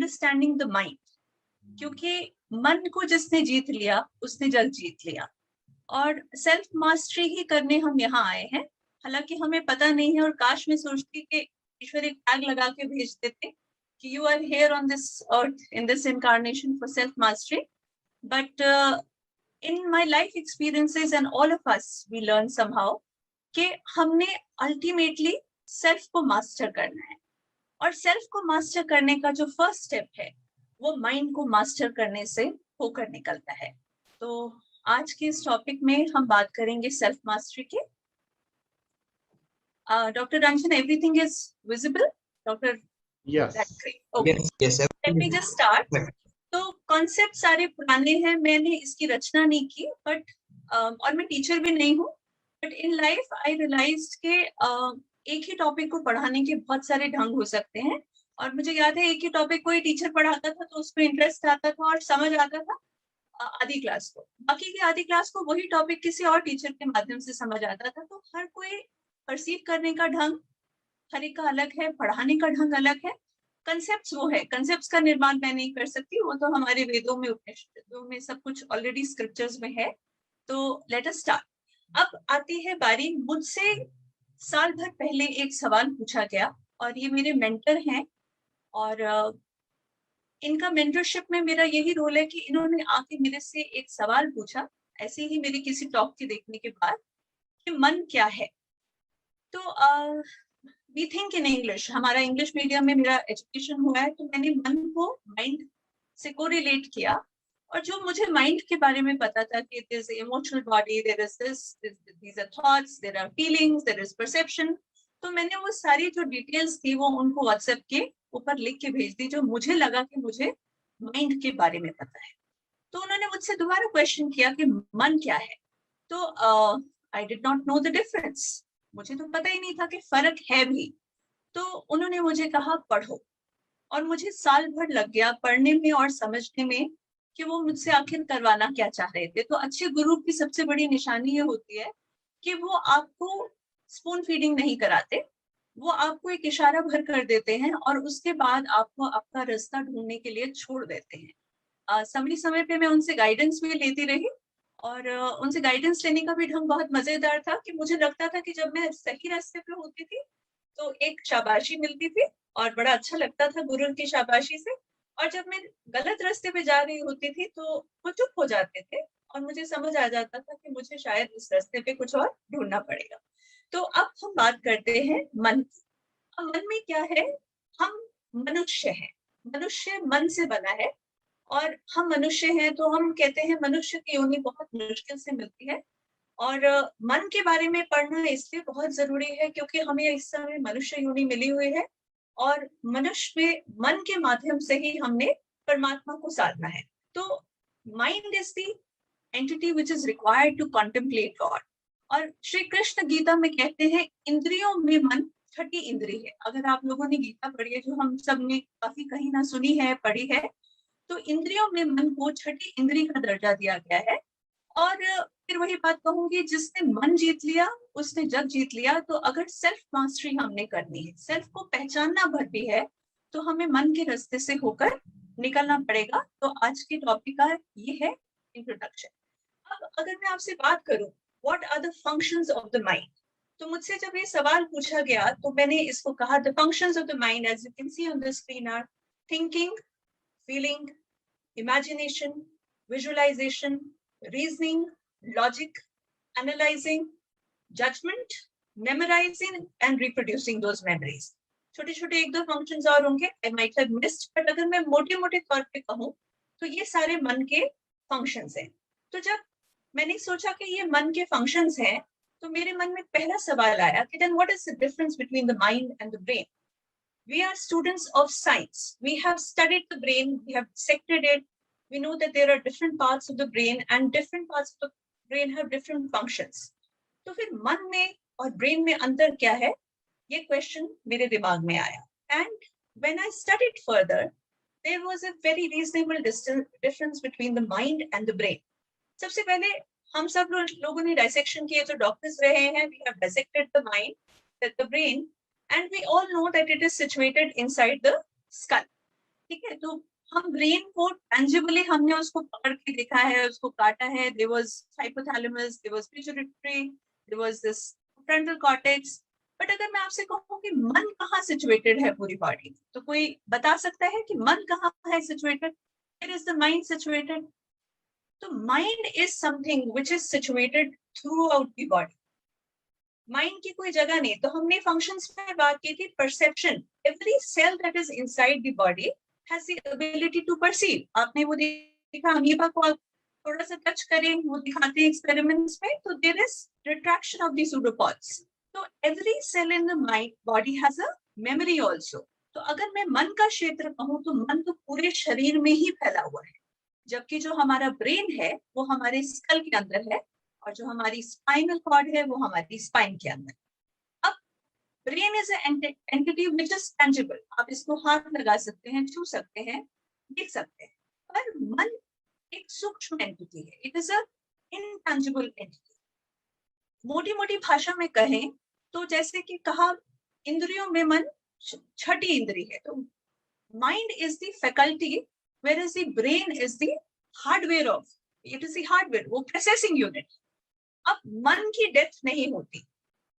Understanding the mind, क्योंकि मन को जिसने जीत लिया उसने जग जीत लिया। और सेल्फ मास्टरी ही करने हम यहाँ आए हैं। हालांकि हमें पता नहीं है, और काश मैं सोचती कि ईश्वर एक टैग लगा के भेज देते कि you are here on this earth in this incarnation for self mastery. But in my life experiences and all of us we learn somehow कि हमने अल्टीमेटली सेल्फ को मास्टर करना है। और सेल्फ को मास्टर करने का जो फर्स्ट स्टेप है वो माइंड को मास्टर करने से होकर निकलता है। तो आज के इस टॉपिक में हम बात करेंगे सेल्फ मास्टरी के। Doctor Ranjan, everything is visible? Doctor, Yes. That's great. Okay, Yes, let me just start. तो कॉन्सेप्ट सारे पुराने हैं, मैंने इसकी रचना नहीं की, बट और मैं टीचर भी नहीं हूँ। But in life I realized के एक ही टॉपिक को पढ़ाने के बहुत सारे ढंग हो सकते हैं। और मुझे याद है एक ही टॉपिक कोई टीचर पढ़ाता था तो उसको इंटरेस्ट आता था और समझ आता था आधी क्लास को, बाकी की आधी क्लास को वही टॉपिक किसी और टीचर के माध्यम से समझ आता था। तो हर कोई परसीव करने का ढंग हर एक का अलग है, पढ़ाने का ढंग अलग है। कंसेप्ट्स वो है, कंसेप्ट्स का निर्माण मैं नहीं कर सकती, वो तो हमारे वेदों में उपनिषदों में सब कुछ ऑलरेडी स्क्रिप्चर्स में है। तो लेट अस स्टार्ट। अब आती है बारी, मुझसे साल भर पहले एक सवाल पूछा गया, और ये मेरे मेंटर हैं, और इनका मेंटरशिप में मेरा यही रोल है कि इन्होंने आके मेरे से एक सवाल पूछा, ऐसे ही मेरी किसी टॉक के देखने के बाद, कि मन क्या है। तो वी थिंक इन इंग्लिश, हमारा इंग्लिश मीडियम में मेरा एजुकेशन हुआ है, तो मैंने मन को माइंड से कोरिलेट किया। और जो मुझे माइंड के बारे में पता था कि it is emotional body, there is this, these are thoughts, there are feelings, there is perception, तो मैंने वो सारी जो डिटेल्स थी वो उनको व्हाट्सएप के ऊपर लिख के भेज दी, जो मुझे लगा कि मुझे माइंड के बारे में पता है। तो उन्होंने मुझसे दोबारा क्वेश्चन किया कि मन क्या है। तो I did not know the difference, मुझे तो पता ही नहीं था कि फर्क है भी। तो उन्होंने मुझे कहा पढ़ो, और मुझे साल भर लग गया पढ़ने में और समझने में कि वो मुझसे आखिर करवाना क्या चाह रहे थे। तो अच्छे गुरु की सबसे बड़ी निशानी ये होती है कि वो आपको स्पून फीडिंग नहीं कराते, वो आपको एक इशारा भर कर देते हैं और उसके बाद आपको आपका रास्ता ढूंढने के लिए छोड़ देते हैं। समय समय पे मैं उनसे गाइडेंस भी लेती रही, और उनसे गाइडेंस लेने का भी ढंग बहुत मजेदार था कि मुझे लगता था कि जब मैं सही रास्ते पे होती थी तो एक शाबाशी मिलती थी और बड़ा अच्छा लगता था गुरु की शाबाशी से, और जब मैं गलत रास्ते पे जा रही होती थी तो वो चुप हो जाते थे और मुझे समझ आ जाता था कि मुझे शायद इस रास्ते पे कुछ और ढूंढना पड़ेगा। तो अब हम बात करते हैं मन की। अब मन में क्या है? हम मनुष्य हैं, मनुष्य मन से बना है, और हम मनुष्य हैं तो हम कहते हैं मनुष्य की योनि बहुत मुश्किल से मिलती है। और मन के बारे में पढ़ना इसलिए बहुत जरूरी है क्योंकि हमें इस समय मनुष्य योनि मिली हुई है, और मनुष्य में मन के माध्यम से ही हमने परमात्मा को साधना है। तो mind is the entity which is required to contemplate God. और श्री कृष्ण गीता में कहते हैं इंद्रियों में मन छठी इंद्री है। अगर आप लोगों ने गीता पढ़ी है, जो हम सब ने काफी कहीं ना सुनी है, पढ़ी है, तो इंद्रियों में मन को छठी इंद्री का दर्जा दिया गया है। और फिर वही बात कहूंगी, जिसने मन जीत लिया उसने जग जीत लिया। तो अगर सेल्फ मास्टरी हमने करनी है, सेल्फ को पहचानना भर भी है, तो हमें मन के रास्ते से होकर निकलना पड़ेगा। तो आज के टॉपिक का ये है इंट्रोडक्शन। अब अगर मैं आपसे बात करूं what are the functions of the mind, तो मुझसे जब ये सवाल पूछा गया तो मैंने इसको कहा the functions of the mind as you can see on the screen are thinking, feeling, imagination, visualization, reasoning, logic, analyzing, judgment, memorizing and reproducing those memories. छोटे छोटे एक दो फंक्शंस और होंगे, I might have missed, but अगर मैं मोटे मोटे तौर पे कहूँ तो ये सारे मन के फंक्शंस हैं। तो जब मैंने सोचा कि ये मन के फंक्शंस हैं, तो मेरे मन में पहला सवाल आया कि then what is the difference between the mind and the brain? We are students of science. We have studied the brain, we have dissected it. We know that there are different parts of the brain and different parts of the brain have different functions. तो फिर मन में और brain में अंतर क्या है, ये क्वेश्चन मेरे दिमाग में आया. And when I studied further, there was a very reasonable difference between the mind and the brain. सबसे पहले हम सब लोगों ने डायसेक्शन किए, जो डॉक्टर्स रहे हैं, we have dissected the mind, the brain, and we all know that it is situated inside the skull. ठीक है, तो हम ब्रेन को टेंजिबली हमने उसको पकड़ के देखा है, उसको काटा है. There was hypothalamus, there was pituitary, there was this frontal cortex. But अगर मैं आपसे कहूँ कि मन कहाँ सिचुएटेड है पूरी बॉडी में, तो कोई बता सकता है कि मन कहाँ है situated? Where is the mind situated? तो mind is something which is situated throughout the body. Mind की कोई जगह नहीं. तो हमने फंक्शंस में बात की थी perception. Every cell that is inside the body has the ability to perceive. आपने वो देखा, अमीबा को आप थोड़ा सा टच करें, वो दिखाते हैं एक्सपेरिमेंट्स में, तो there is retraction of the pseudopods. तो every cell in the mind body has a memory also. तो अगर मैं मन का क्षेत्र कहूँ तो मन तो पूरे शरीर में ही फैला हुआ है, जबकि जो हमारा ब्रेन है वो हमारे स्कल के अंदर है, और जो हमारी स्पाइनल कॉर्ड है वो हमारी स्पाइन के अंदर. अब brain is entity which is tangible. आप इसको हाथ लगा सकते हैं, छू सकते हैं, देख सकते हैं. पर मन एक सूक्ष्म एंटिटी है. It is a intangible entity. मोटी मोटी भाषा में कहें तो जैसे कि कहा, इंद्रियों में मन छठी इंद्री है. तो mind is the faculty, whereas the brain is the hardware of, it is the hardware, वो processing unit. अब मन की डेथ नहीं होती.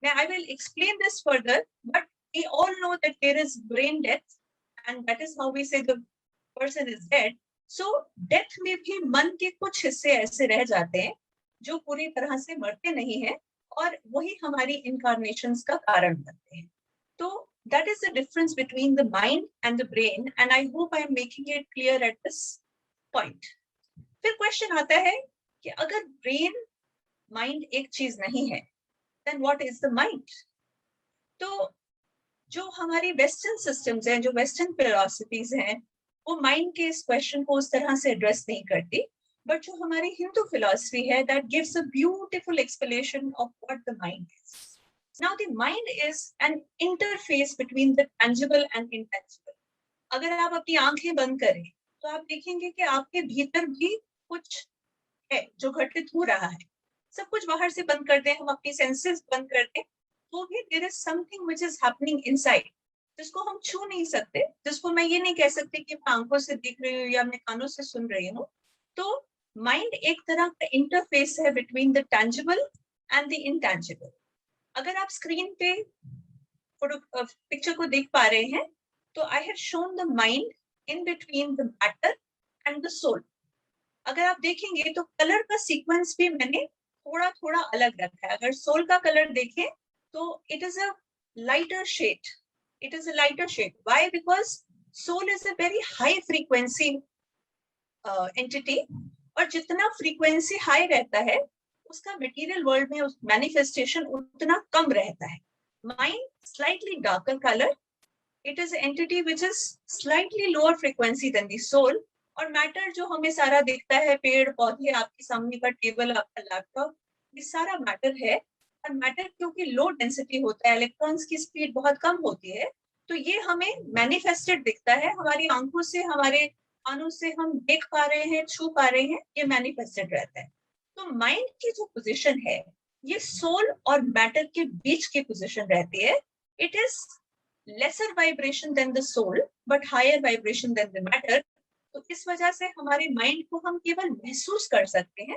मैं I will explain this further, but we all know that there is brain death, and that is how we say the person is dead. So death में भी मन के कुछ हिस्से ऐसे रह जाते हैं जो पूरी तरह से मरते नहीं हैं, और वही हमारी इनकारनेशंस का कारण बनते हैं. तो that is the difference between the mind and the brain, and I hope I am making it clear at this point. फिर क्वेश्चन आता है कि अगर ब्रेन माइंड एक चीज नहीं है, then what is the mind? तो जो हमारी वेस्टर्न सिस्टम्स हैं, जो वेस्टर्न फिलॉसफीज हैं, वो माइंड के इस क्वेश्चन को उस तरह से एड्रेस नहीं करती. बट जो हमारी हिंदू फिलॉसफी है, that gives a beautiful explanation of what the mind is. Now the mind is an interface between the tangible and intangible. अगर आप अपनी आंखें बंद करें तो आप देखेंगे कि आपके भीतर भी कुछ है जो घटित हो रहा है. सब कुछ बाहर से बंद कर दें, हम अपनी सेंसेस बंद कर दें, तो भी there is something which is happening inside, जिसको हम छू नहीं सकते, जिसको मैं ये नहीं कह सकती कि मैं आंखों से देख रही हूँ या मैं कानों से सुन रही हूँ. तो माइंड एक तरह का इंटरफेस है between the tangible and the intangible. अगर आप स्क्रीन पे फोटो पिक्चर को देख पा रहे हैं, तो I have shown the mind in between the matter and the soul. अगर आप देखेंगे तो कलर का सीक्वेंस भी मैंने थोड़ा थोड़ा अलग रखा है. अगर सोल का कलर देखें तो it is a lighter shade. It is a lighter shade. Why? Because soul is a very high frequency entity, और जितना फ्रीक्वेंसी हाई रहता है उसका मटेरियल वर्ल्ड में मैनिफेस्टेशन उतना कम रहता है. Mind slightly darker colour. It is entity which is slightly lower frequency than the soul. और मैटर जो हमें सारा दिखता है, पेड़ पौधे, आपके सामने का टेबल, आपका लैपटॉप, ये सारा मैटर है. और मैटर क्योंकि लो डेंसिटी होता है, इलेक्ट्रॉन्स की स्पीड बहुत कम होती है, तो ये हमें मैनिफेस्टेड दिखता है. हमारी आंखों से, हमारे कानों से हम देख पा रहे हैं, छू पा रहे हैं, ये मैनिफेस्टेड रहता है. तो माइंड की जो पोजीशन है, ये सोल और मैटर के बीच की पोजीशन रहती है. It is lesser vibration than the soul but higher vibration than the matter. तो इस वजह से हमारे माइंड को हम केवल महसूस कर सकते हैं.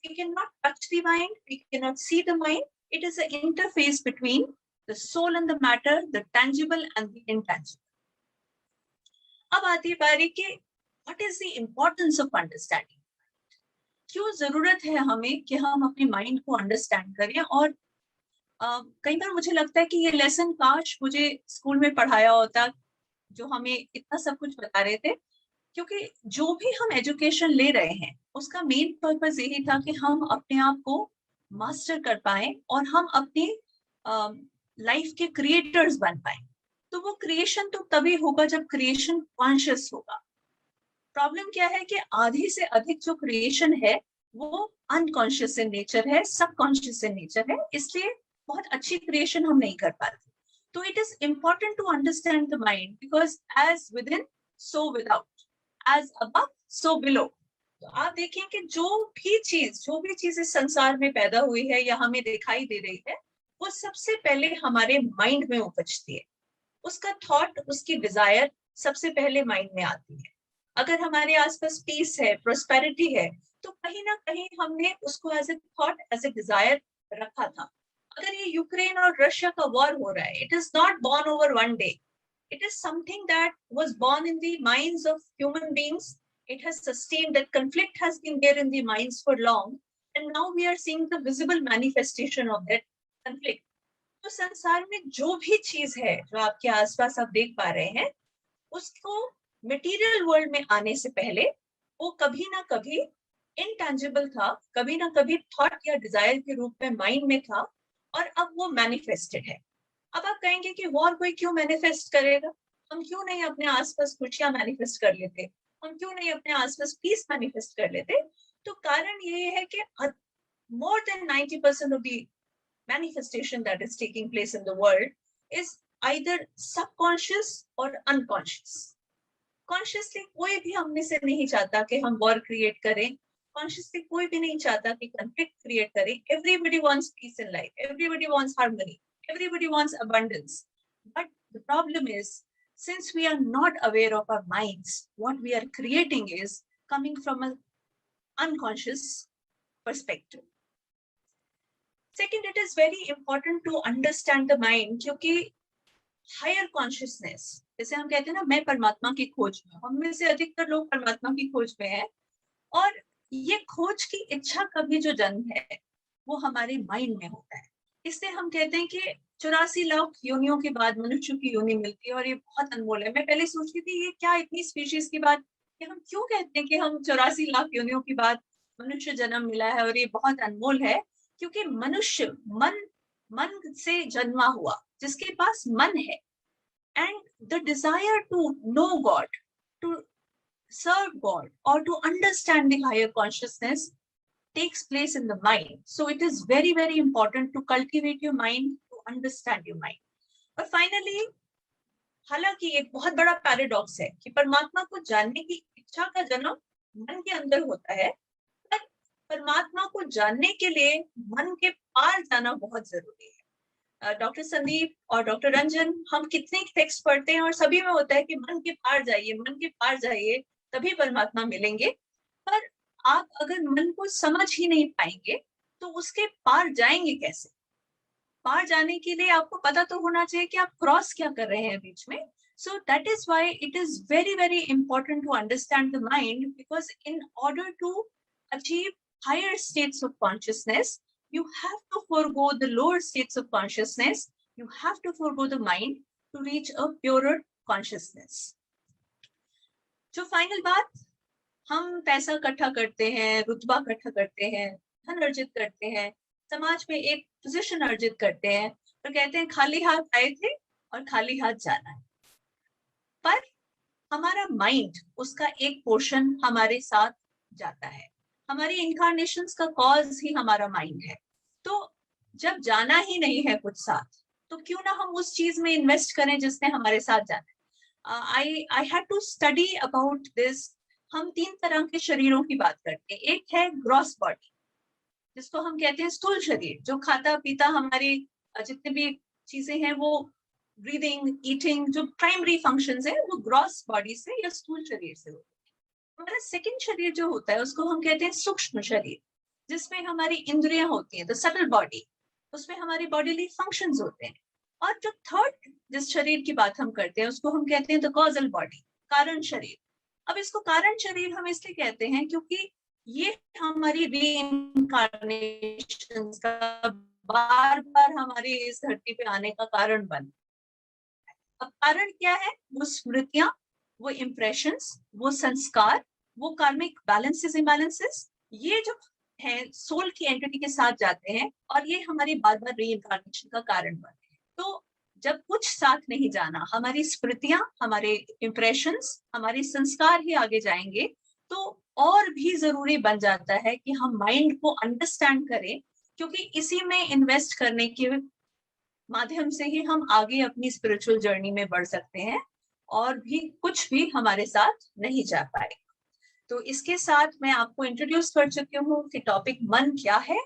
We can not touch the mind, we can not see the mind. It is an interface between the soul and the matter, the tangible and the intangible. अब आती है बारी कि what is the importance of understanding? क्यों जरूरत है हमें कि हम अपने माइंड को अंडरस्टैंड करें. और कई बार मुझे लगता है कि ये लेसन काश मुझे स्कूल में पढ़ाया होता, जो हमें इतना सब कुछ बता रहे थे. क्योंकि जो भी हम एजुकेशन ले रहे हैं उसका मेन पर्पस यही था कि हम अपने आप को मास्टर कर पाए और हम अपनी लाइफ के क्रिएटर्स बन पाए. तो वो क्रिएशन तो तभी होगा जब क्रिएशन कॉन्शियस होगा. प्रॉब्लम क्या है कि आधी से अधिक जो क्रिएशन है वो अनकॉन्शियस इन नेचर है, सबकॉन्शियस इन नेचर है, इसलिए बहुत अच्छी क्रिएशन हम नहीं कर पाते. तो it is important to understand the mind, because as within so without, as above so below. तो आप देखें कि जो भी चीज इस संसार में पैदा हुई है या हमें दिखाई दे रही है, वो सबसे पहले हमारे माइंड में उपजती है. उसका थॉट, उसकी डिजायर सबसे पहले माइंड में आती है। अगर हमारे आसपास पीस है, प्रोस्पेरिटी है, तो कहीं ना कहीं हमने उसको as a thought, as a desire रखा था। अगर ये यूक्रेन और रशिया का वॉर हो रहा है, it is not born over one day, it is something that was born in the minds of human beings. It has sustained, that conflict has been there in the minds for long, and now we are seeing the visible manifestation of that conflict. तो संसार में जो भी चीज है जो आपके आसपास आप देख पा रहे हैं, उसको मटेरियल वर्ल्ड में आने से पहले वो कभी ना कभी इनटैंजिबल था, कभी ना कभी थॉट या डिजायर के रूप में माइंड में था, और अब वो मैनिफेस्टेड है। अब आप कहेंगे कि वॉर कोई क्यों मैनिफेस्ट करेगा? हम क्यों नहीं अपने आसपास खुशियां मैनिफेस्ट कर लेते? हम क्यों नहीं अपने आसपास पीस मैनिफेस्ट कर लेते? तो कारण ये है कि more than 90% of the manifestation that is taking place in the world is either subconscious or unconscious. Consciously कोई भी हम में से नहीं चाहता कि हम वॉर क्रिएट करें, कॉन्शियसली कोई भी नहीं चाहता कि कंफ्लिक्ट क्रिएट करें। Everybody wants peace in life, everybody wants harmony, everybody wants abundance. But the problem is, since we are not aware of our minds, what we are creating is coming from an unconscious perspective. Second, it is very important to understand the mind, क्योंकि higher consciousness, जैसे हम कहते हैं ना, मैं परमात्मा की खोज में, हम में से अधिकतर लोग परमात्मा की खोज में हैं, और ये खोज की इच्छा का भी जो जन्म है वो हमारे माइंड में होता है। इसलिए हम कहते हैं कि 84 लाख योनियों के बाद मनुष्य की योनि मिलती है, और ये बहुत अनमोल है। मैं पहले सोचती थी ये क्या इतनी स्पीशीज की बात, कि हम क्यों कहते हैं कि हम 84 लाख योनियों के बाद मनुष्य जन्म मिला है और ये बहुत अनमोल है, क्योंकि मनुष्य मन से जन्मा हुआ, जिसके पास मन है, and the desire to know God, to serve God, or to understand the higher consciousness takes place in the mind. So it is very, very important to cultivate your mind, to understand your mind. और finally, हालांकि एक बहुत बड़ा paradox है कि परमात्मा को जानने की इच्छा का जन्म मन के अंदर होता है, पर परमात्मा को जानने के लिए मन के पार जाना बहुत जरूरी है। डॉक्टर संदीप और डॉक्टर रंजन, हम कितने टेक्स्ट पढ़ते हैं और सभी में होता है कि मन के पार जाइए, मन के पार जाइए, तभी परमात्मा मिलेंगे। पर आप अगर मन को समझ ही नहीं पाएंगे तो उसके पार जाएंगे कैसे? पार जाने के लिए आपको पता तो होना चाहिए कि आप क्रॉस क्या कर रहे हैं बीच में। So that is why it is very, very important to understand the mind, because in order to achieve higher states of consciousness, you have to forego the lower states of consciousness. You have to forego the mind to reach a purer consciousness. जो final बात, हम पैसा इकट्ठा करते हैं, रुतबा इकट्ठा करते हैं, धन अर्जित करते हैं, समाज में एक पोजीशन अर्जित करते हैं, तो कहते हैं खाली हाथ आए थे और खाली हाथ जाना है। पर हमारा माइंड, उसका एक पोर्शन हमारे साथ जाता है। हमारी इनकारनेशंस का कॉज ही हमारा माइंड है। तो जब जाना ही नहीं है कुछ साथ, तो क्यों ना हम उस चीज में इन्वेस्ट करें जिसने हमारे साथ जाना है। I had to study about this. हम 3 तरह के शरीरों की बात करते हैं। एक है ग्रॉस बॉडी, जिसको हम कहते हैं स्थूल शरीर, जो खाता पीता हमारी जितने भी चीजें हैं, वो ब्रीदिंग, ईटिंग, जो प्राइमरी फंक्शंस है, वो ग्रॉस बॉडी से या स्थूल शरीर से होते हैं। हमारा सेकंड शरीर जो होता है उसको हम कहते हैं सूक्ष्म शरीर, जिसमें हमारी इंद्रियां होती हैं, द सटल बॉडी, उसमें हमारी बॉडीली फंक्शंस होते हैं। और जो थर्ड जिस शरीर की बात हम करते हैं उसको हम कहते हैं द कॉजल बॉडी, कारण शरीर। अब इसको कारण शरीर हम इसलिए कहते हैं क्योंकि ये हमारी रीइंकार्नेशन का, बार बार हमारी इस धरती पे आने का कारण बन। अब कारण क्या है? वो स्मृतियां, वो इम्प्रेशंस, वो संस्कार, वो कार्मिक बैलेंसेस इम्बैलेंसेस, ये जो है सोल की एंटिटी के साथ जाते हैं और ये हमारी बार बार रीइंकार्नेशन का कारण बनते हैं। तो जब कुछ साथ नहीं जाना, हमारी स्मृतियां, हमारे इम्प्रेशंस, हमारे संस्कार ही आगे जाएंगे, तो और भी जरूरी बन जाता है कि हम माइंड को अंडरस्टैंड करें, क्योंकि इसी में इन्वेस्ट करने के माध्यम से ही हम आगे अपनी स्पिरिचुअल जर्नी में बढ़ सकते हैं, और भी कुछ भी हमारे साथ नहीं जा पाएगा। तो इसके साथ मैं आपको इंट्रोड्यूस कर चुकी हूँ कि टॉपिक मन क्या है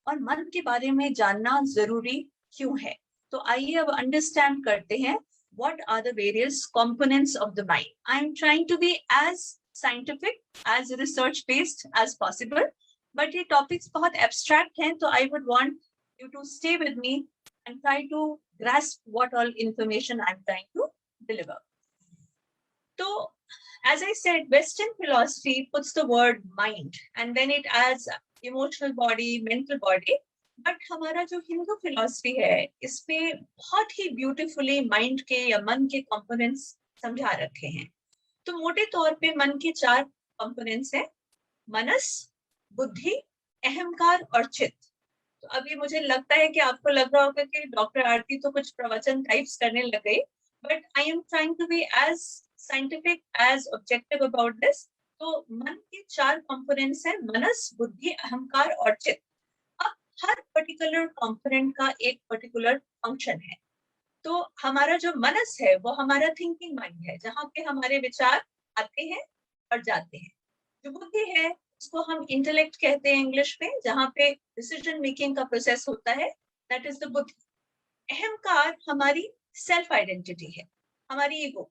और मन के बारे में जानना जरूरी क्यों है। तो आइए अब अंडरस्टैंड करते हैं what are the various components of the mind. I'm trying to be as scientific, as research based as possible, but ये topics बहुत abstract हैं, तो I would want you to stay with me and try to grasp what all information I'm trying to deliver. So, as I said, Western philosophy puts the word mind and then it adds emotional body, mental body. But हमारा जो Hindu philosophy है इसमें बहुत ही beautifully mind के या मन के components समझा रखे हैं. तो मोटे तौर पे मन के 4 कंपोनेंट्स हैं, मनस, बुद्धि, अहंकार और चित्त. तो अभी मुझे लगता है कि आपको लग रहा होगा कि डॉक्टर आरती तो कुछ प्रवचन टाइप्स करने लग गई, but I am trying to be as scientific as objective about this. तो मन के 4 कंपोनेंट्स हैं, मनस, बुद्धि, अहंकार और चित्त. हर पर्टिकुलर कंपोनेंट का एक पर्टिकुलर फंक्शन है. तो हमारा जो मनस है वो हमारा थिंकिंग माइंड है, जहाँ पे हमारे विचार आते हैं और जाते हैं. जो बुद्धि है उसको हम इंटेलेक्ट कहते हैं इंग्लिश में, जहाँ पे डिसीजन मेकिंग का प्रोसेस होता है, दैट इज द बुद्धि. अहंकार हमारी सेल्फ आइडेंटिटी है, हमारी ईगो.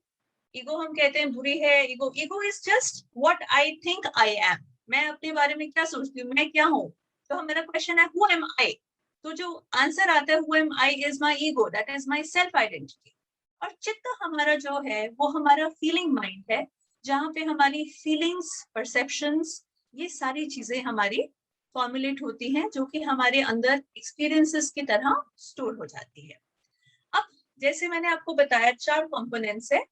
ईगो हम कहते हैं बुरी है. Ego is just what I think I am. मैं अपने बारे में क्या सोचती हूँ, मैं क्या हूँ. तो हमारा क्वेश्चन है हु एम आई. तो जो आंसर आता है who am I is my ego, that is my self identity. और चित्त हमारा जो है वो हमारा फीलिंग माइंड है, जहाँ पे हमारी फीलिंग्स, परसेप्शंस, ये सारी चीजें हमारी फॉर्मुलेट होती हैं, जो कि हमारे अंदर एक्सपीरियंसेस की तरह स्टोर हो जाती है. अब जैसे मैंने आपको बताया 4 कंपोनेंट्स है,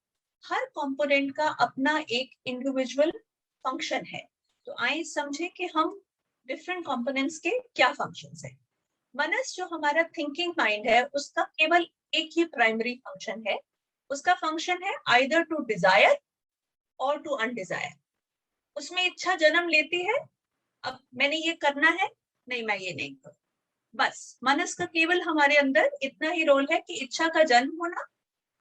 हर कंपोनेंट का अपना एक इंडिविजुअल फंक्शन है. तो आइए समझे कि हम डिफरेंट कंपोनेंट्स के क्या फंक्शंस हैं. मनस जो हमारा थिंकिंग माइंड है उसका केवल एक ही प्राइमरी फंक्शन है. उसका फंक्शन है आइदर टू डिजायर और टू अनडिजायर. उसमें इच्छा जन्म लेती है, अब मैंने ये करना है, नहीं मैं ये नहीं करूँ. बस मनस का केवल हमारे अंदर इतना ही रोल है कि इच्छा का जन्म होना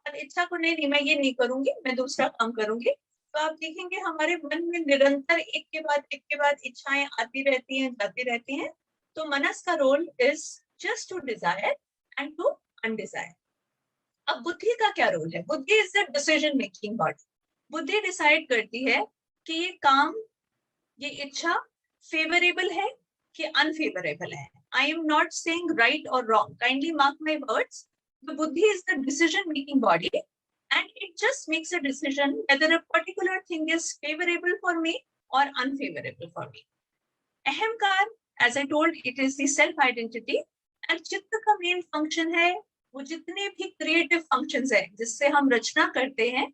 और इच्छा को नहीं मैं ये नहीं करूंगी, मैं दूसरा काम करूंगी. तो आप देखेंगे हमारे मन में निरंतर एक के बाद इच्छाएं आती रहती हैं, जाती रहती हैं. तो मनस का role is just to desire and to undesire. अब बुद्धि का क्या रोल है. Buddhi is the decision making body. बुद्धि डिसाइड करती है कि ये काम, ये इच्छा फेवरेबल है कि अनफेवरेबल है. I am not saying right और wrong, kindly mark my words. The buddhi is the decision making body and it just makes a decision whether a particular thing is favorable for me or unfavorable for me. Ahamkar, as I told, it is the self identity and चित्त का main function है वो जितने भी creative functions है जिससे हम रचना करते हैं,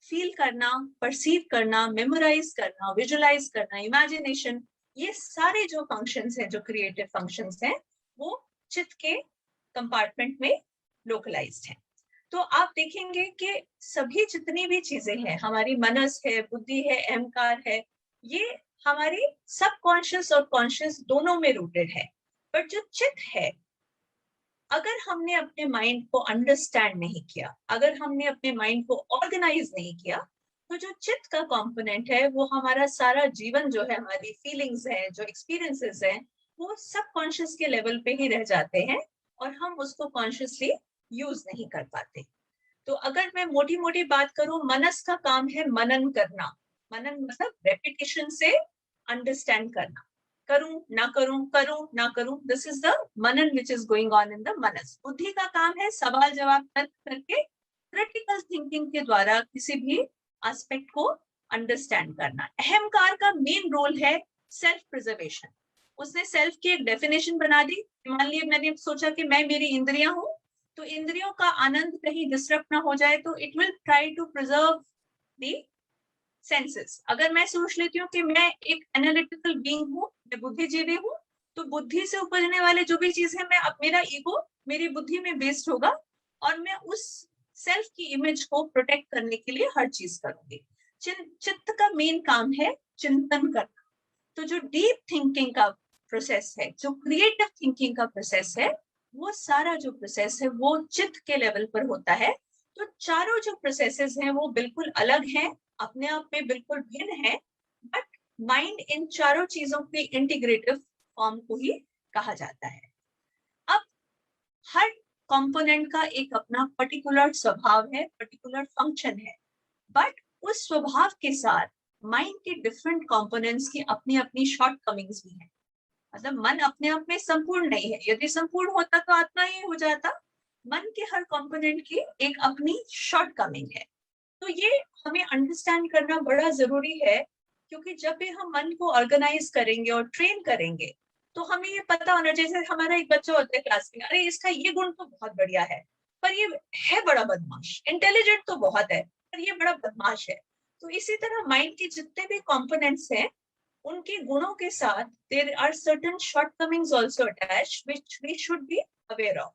फील करना, परसीव करना, मेमोराइज करना, विजुअलाइज करना, इमेजिनेशन, ये सारे जो फंक्शंस हैं, जो क्रिएटिव फंक्शंस हैं, वो चित्त के कंपार्टमेंट में लोकलाइज्ड है. तो आप देखेंगे कि सभी जितनी भी चीजें हैं, हमारी मनस है, बुद्धि है, अहंकार है, ये हमारी सबकॉन्शियस और कॉन्शियस दोनों में रूटेड है. बट जो चित्त है, अगर हमने अपने माइंड को अंडरस्टैंड नहीं किया, अगर हमने अपने माइंड को ऑर्गेनाइज नहीं किया, तो जो चित्त का कंपोनेंट है वो हमारा सारा जीवन जो है, हमारी फीलिंग्स है, जो एक्सपीरियंसेस हैं, वो सबकॉन्शियस के लेवल पे ही रह जाते हैं और हम उसको कॉन्शियसली यूज नहीं कर पाते. तो अगर मैं मोटी मोटी बात करूं, मनस का काम है मनन करना. मनन मतलब रेपिटेशन से अंडरस्टैंड करना. करूं ना करूं, करूं ना करूं, this is the Manan which is going on in the मनस. बुद्धि का काम है सवाल जवाब तर्क करके क्रिटिकल थिंकिंग के द्वारा किसी भी एस्पेक्ट को अंडरस्टैंड करना. अहंकार का मेन रोल है सेल्फ प्रिजर्वेशन. उसने सेल्फ की एक डेफिनेशन बना दी. मान लीजिए मैंने सोचा कि मैं मेरी इंद्रियां हूं, तो इंद्रियों का आनंद कहीं डिस्टर्ब ना हो जाए, तो it will try to preserve the senses. अगर मैं सोच लेती हूँ कि मैं एक एनालिटिकल बीइंग हूँ, मैं बुद्धिजीवी हूँ, तो बुद्धि से उपजने वाले जो भी चीज है, मैं अब मेरा ईगो मेरी बुद्धि में बेस्ड होगा और मैं उस सेल्फ की इमेज को प्रोटेक्ट करने के लिए हर चीज करूंगी. चित्त का मेन काम है चिंतन करना. तो जो डीप थिंकिंग का प्रोसेस है, जो क्रिएटिव थिंकिंग का प्रोसेस है, वो सारा जो प्रोसेस है वो चित्त के लेवल पर होता है. तो चारों जो प्रोसेसेस हैं वो बिल्कुल अलग हैं, अपने आप में बिल्कुल भिन्न है, बट माइंड इन चारों चीजों के इंटीग्रेटिव फॉर्म को ही कहा जाता है. अब हर कंपोनेंट का एक अपना पर्टिकुलर स्वभाव है, पर्टिकुलर फंक्शन है, बट उस स्वभाव के साथ माइंड के डिफरेंट कंपोनेंट्स की अपनी अपनी शॉर्ट कमिंग्स भी हैं। मतलब मन अपने आप में संपूर्ण नहीं है, यदि संपूर्ण होता तो आत्मा ही हो जाता। मन के हर कंपोनेंट की एक अपनी शॉर्ट कमिंग है। तो ये हमें अंडरस्टैंड करना बड़ा जरूरी है, क्योंकि जब भी हम मन को ऑर्गेनाइज करेंगे और ट्रेन करेंगे तो हमें ये पता होना चाहिए। जैसे हमारा एक बच्चा होता है क्लास में, अरे इसका ये गुण तो बहुत बढ़िया है, पर ये है बड़ा बदमाश, इंटेलिजेंट तो बहुत है पर ये बड़ा बदमाश है। तो इसी तरह माइंड के जितने भी कंपोनेंट्स हैं उनके गुणों के साथ there are certain shortcomings also attached which we should be aware of.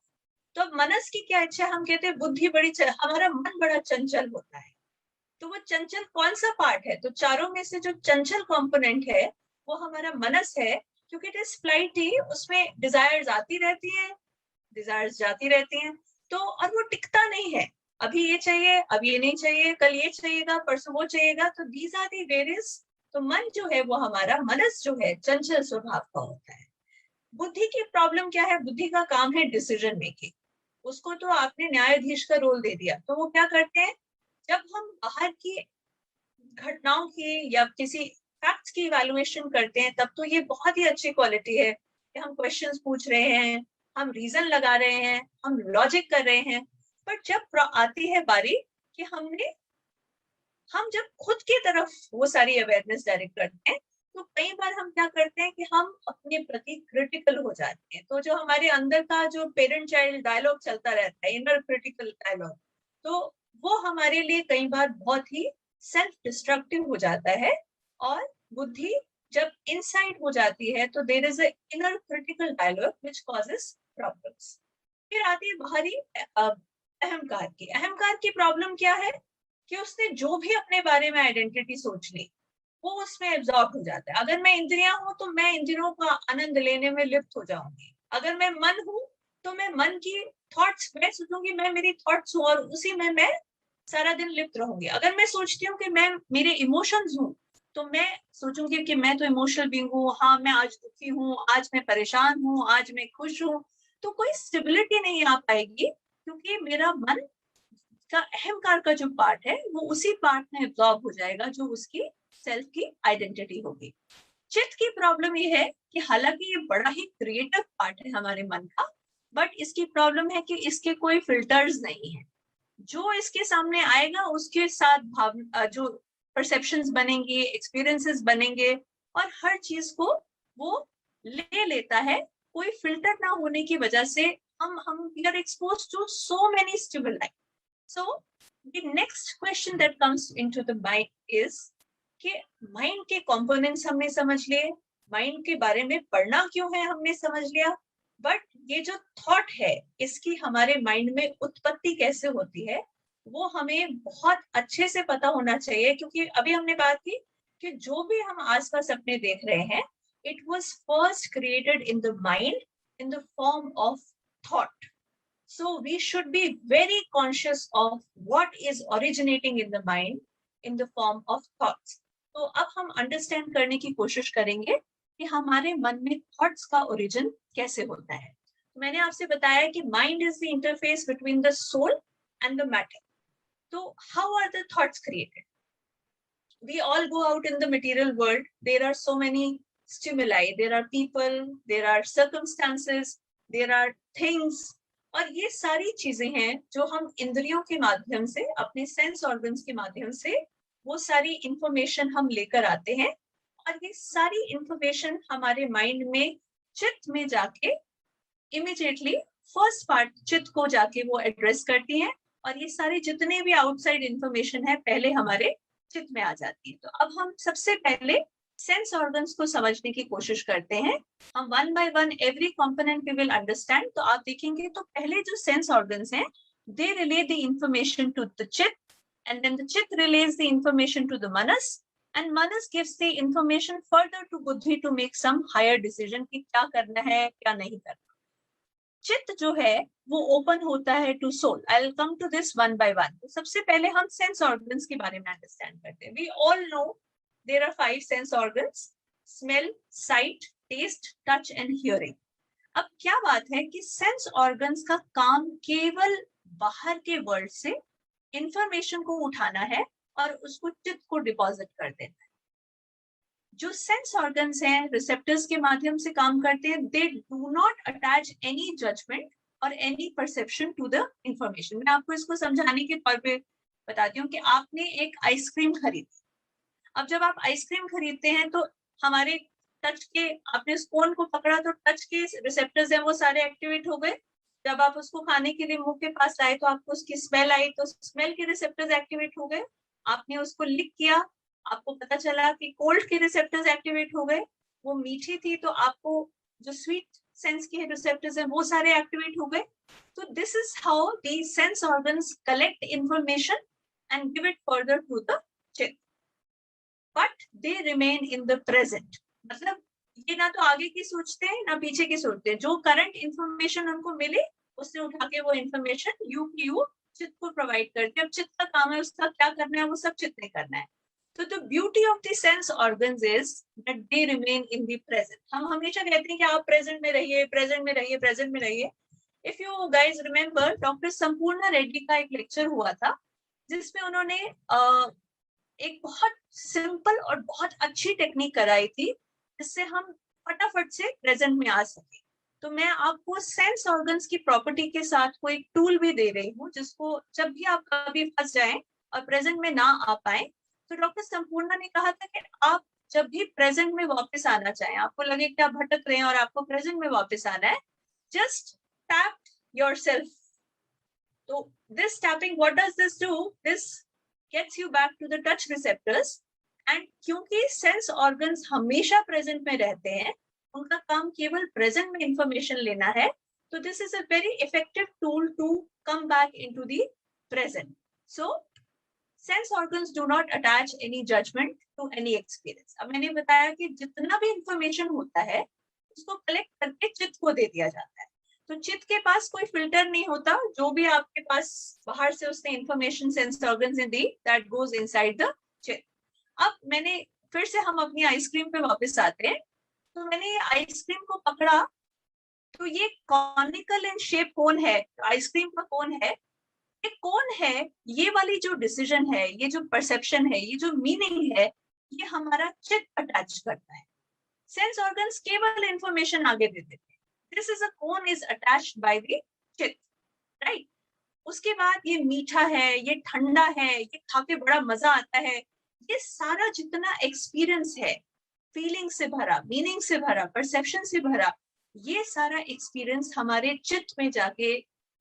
तो अब मनस की क्या इच्छा, हम कहते हैं बुद्धि बड़ी, हमारा मन बड़ा चंचल होता है। तो वो चंचल कौन सा पार्ट है? तो चारों में से जो चंचल कंपोनेंट है वो हमारा मनस है, क्योंकि इट इज फ्लाइटी, उसमें डिजायर्स आती रहती हैं, डिजायर्स जाती रहती हैं। तो और वो टिकता नहीं है, अभी ये चाहिए, अब ये नहीं चाहिए, कल ये चाहिएगा, परसों वो चाहिएगा। तो दीज आर दी वेरियस। तो मन जो है वो हमारा, मनस जो है चंचल स्वभाव का होता है। बुद्धि की प्रॉब्लम क्या है? बुद्धि का काम है डिसीजन मेकिंग। उसको तो आपने न्यायाधीश का रोल दे दिया, तो वो क्या करते हैं, जब हम बाहर की घटनाओं की या किसी फैक्ट्स की इवैल्यूएशन करते हैं तब तो ये बहुत ही अच्छी क्वालिटी है कि हम क्वेश्चंस पूछ रहे हैं, हम रीजन लगा रहे हैं, हम लॉजिक कर रहे हैं। पर जब आती है बारी कि हम जब खुद की तरफ वो सारी अवेयरनेस डायरेक्ट करते हैं तो कई बार हम क्या करते हैं कि हम अपने प्रति क्रिटिकल हो जाते हैं। तो जो हमारे अंदर का जो पेरेंट चाइल्ड डायलॉग चलता रहता है, इनर क्रिटिकल डायलॉग, तो वो हमारे लिए कई बार बहुत ही सेल्फ डिस्ट्रक्टिव हो जाता है। और बुद्धि जब इनसाइड हो जाती है तो there is a inner critical dialogue which causes problems. फिर आती है बाहरी अहंकार की। अहंकार की प्रॉब्लम क्या है कि उसने जो भी अपने बारे में आइडेंटिटी सोच ली वो उसमें एब्जॉर्ब हो जाता है। अगर मैं इंद्रियां हूं तो मैं इंद्रियों का आनंद लेने में लिप्त हो जाऊंगी। अगर मैं मन हूं तो मैं मन की थॉट्स, मैं सोचूंगी मैं मेरी थॉट्स हूं और उसी में मैं सारा दिन लिप्त रहूंगी। अगर मैं सोचती हूँ कि मैं मेरे इमोशंस हूँ तो मैं सोचूंगी कि मैं तो इमोशनल बीइंग हूँ, हाँ मैं आज दुखी हूँ, आज मैं परेशान हूँ, आज मैं खुश हूँ। तो कोई स्टेबिलिटी नहीं आ पाएगी, क्योंकि मेरा मन का अहंकार का जो पार्ट है वो उसी पार्ट में एब्जॉर्ब हो जाएगा जो उसकी सेल्फ की आइडेंटिटी होगी। चित्त की प्रॉब्लम ये है कि हालांकि ये बड़ा ही क्रिएटिव पार्ट है हमारे मन का, बट इसकी प्रॉब्लम है कि इसके कोई फिल्टर्स नहीं है। जो इसके सामने आएगा उसके साथ भाव जो परसेप्शंस बनेंगी, एक्सपीरियंसेस बनेंगे, और हर चीज को वो ले लेता है। कोई फिल्टर ना होने की वजह से हम we are exposed to so many stimuli. So the next question that comes into the mind is कि माइंड के कंपोनेंट्स हमने समझ लिए, माइंड के बारे में पढ़ना क्यों है हमने समझ लिया, बट ये जो थॉट है इसकी हमारे माइंड में उत्पत्ति कैसे होती है वो हमें बहुत अच्छे से पता होना चाहिए। क्योंकि अभी हमने बात की कि जो भी हम आसपास अपने देख रहे हैं, it was first created in the mind in the form of thought. So we should be very conscious of what is originating in the mind in the form of thoughts. तो अब हम अंडरस्टैंड करने की कोशिश करेंगे कि हमारे मन में थॉट्स का ओरिजिन कैसे होता है। तो मैंने आपसे बताया कि mind is the interface between the soul and the matter. तो how are the thoughts created? We all go out in the material world. There are so many stimuli. There are people, there are circumstances, there are things. और ये सारी चीजें हैं जो हम इंद्रियों के माध्यम से, अपने सेंस ऑर्गन्स के माध्यम से वो सारी इंफॉर्मेशन हम लेकर आते हैं। और ये सारी इंफॉर्मेशन हमारे माइंड में, चित्त में जाके इमिडिएटली फर्स्ट पार्ट चित्त को जाके वो एड्रेस करती है। और ये सारे जितने भी आउटसाइड इंफॉर्मेशन है पहले हमारे चित्त में आ जाती है। तो अब हम सबसे पहले सेंस ऑर्गन्स को समझने की कोशिश करते हैं। हम one by one every component we will understand. तो आप देखेंगे तो पहले जो सेंस ऑर्गन्स हैं they relay the information to the chitta, and then the chitta relays the information to the manas, and manas gives the information further to buddhi to make some higher decision कि क्या करना है क्या नहीं करना। चित्त जो है वो ओपन होता है to soul. I will come to this one by one. तो सबसे पहले हम सेंस ऑर्गन्स के बारे में अंडरस्टैंड करते हैं। We all know there are 5 sense organs: smell, sight, taste, touch and hearing. अब क्या बात है कि सेंस ऑर्गन्स का काम केवल बाहर के वर्ल्ड से इंफॉर्मेशन को उठाना है और उसको चित्त को डिपॉजिट कर देना है। जो सेंस ऑर्गन्स हैं रिसेप्टर्स के माध्यम से काम करते हैं, they do not attach any judgement और any perception to the information. मैं आपको इसको समझाने के तौर पे बताती हूँ कि आपने एक आइसक्रीम खरीदी। अब जब आप आइसक्रीम खरीदते हैं तो हमारे टच के, आपने स्पून को पकड़ा तो टच के रिसेप्टर्स हैं वो सारे एक्टिवेट हो गए। जब आप उसको खाने के लिए मुंह के पास लाए तो आपको उसकी स्मेल आई तो स्मेल के रिसेप्टर्स एक्टिवेट हो गए। आपने उसको लिक किया, आपको पता चला कि कोल्ड के रिसेप्टर्स एक्टिवेट हो गए, वो मीठी थी तो आपको जो स्वीट सेंस के रिसेप्टर्स हैं वो सारे एक्टिवेट हो गए। तो this is how the sense organs collect information and give it further to the chitta, but they remain in the present. मतलब ये ना तो आगे की सोचते हैं ना पीछे की सोचते हैं, जो करंट इंफॉर्मेशन उनको मिले उससे उठा के वो इंफॉर्मेशन यू की यू चित्त को प्रोवाइड करते हैं। अब चित्त का काम है उसका क्या करना है वो सब चित्त ने करना है। तो the beauty of the sense organs is that they remain in the present. हम हमेशा कहते हैं कि आप प्रेजेंट में रहिए, प्रेजेंट में रहिए, प्रेजेंट में रहिए। If you guys remember, doctor संपूर्ण रेड्डी का एक लेक्चर हुआ था जिसमें उन्होंने एक बहुत सिंपल और बहुत अच्छी टेक्निक कराई थी जिससे हम फटाफट से प्रेजेंट में आ सके। तो मैं आपको सेंस ऑर्गन्स की प्रॉपर्टी के साथ कोई एक टूल भी दे रही हूँ जिसको जब भी आप कभी फंस जाएं और प्रेजेंट में ना आ पाए, तो डॉक्टर संपूर्णा ने कहा था कि आप जब भी प्रेजेंट में वापस आना चाहें, आपको लगे कि आप भटक रहे हैं और आपको प्रेजेंट में वापस आना है, जस्ट टैप योरसेल्फ। तो this tapping, what does this do? This gets you back to the touch receptors, and क्योंकि सेंस ऑर्गन्स हमेशा प्रेजेंट में रहते हैं, उनका काम केवल प्रेजेंट में इंफॉर्मेशन लेना है, तो this is a very effective tool to come back into the present. So sense organs do not attach any judgement to any experience. अब मैंने बताया कि जितना भी इंफॉर्मेशन होता है उसको कलेक्ट करके चित्त को दे दिया जाता है। तो चित्त के पास कोई फिल्टर नहीं होता, जो भी आपके पास बाहर से उसने इंफॉर्मेशन सेंस ऑर्गन्स ने दी, दैट गोज इनसाइड द चित्त। अब मैंने फिर से हम अपनी आइसक्रीम पे वापस आते हैं। तो मैंने ये आइसक्रीम को पकड़ा, तो ये कॉनिकल इन शेप कोन है, आइसक्रीम का कोन है, ये कौन है, ये वाली जो डिसीजन है, ये जो परसेप्शन है, ये जो मीनिंग है, ये हमारा चित्त अटैच करता है। सेंस ऑर्गन्स केवल इंफॉर्मेशन आगे देते हैं। This is a cone is attached by the चित्त, राइट। उसके बाद ये मीठा है, ये ठंडा है, ये खा के बड़ा मजा आता है, ये सारा जितना एक्सपीरियंस है, फीलिंग से भरा, मीनिंग से भरा, परसेप्शन से भरा, ये सारा एक्सपीरियंस हमारे चित्त में जाके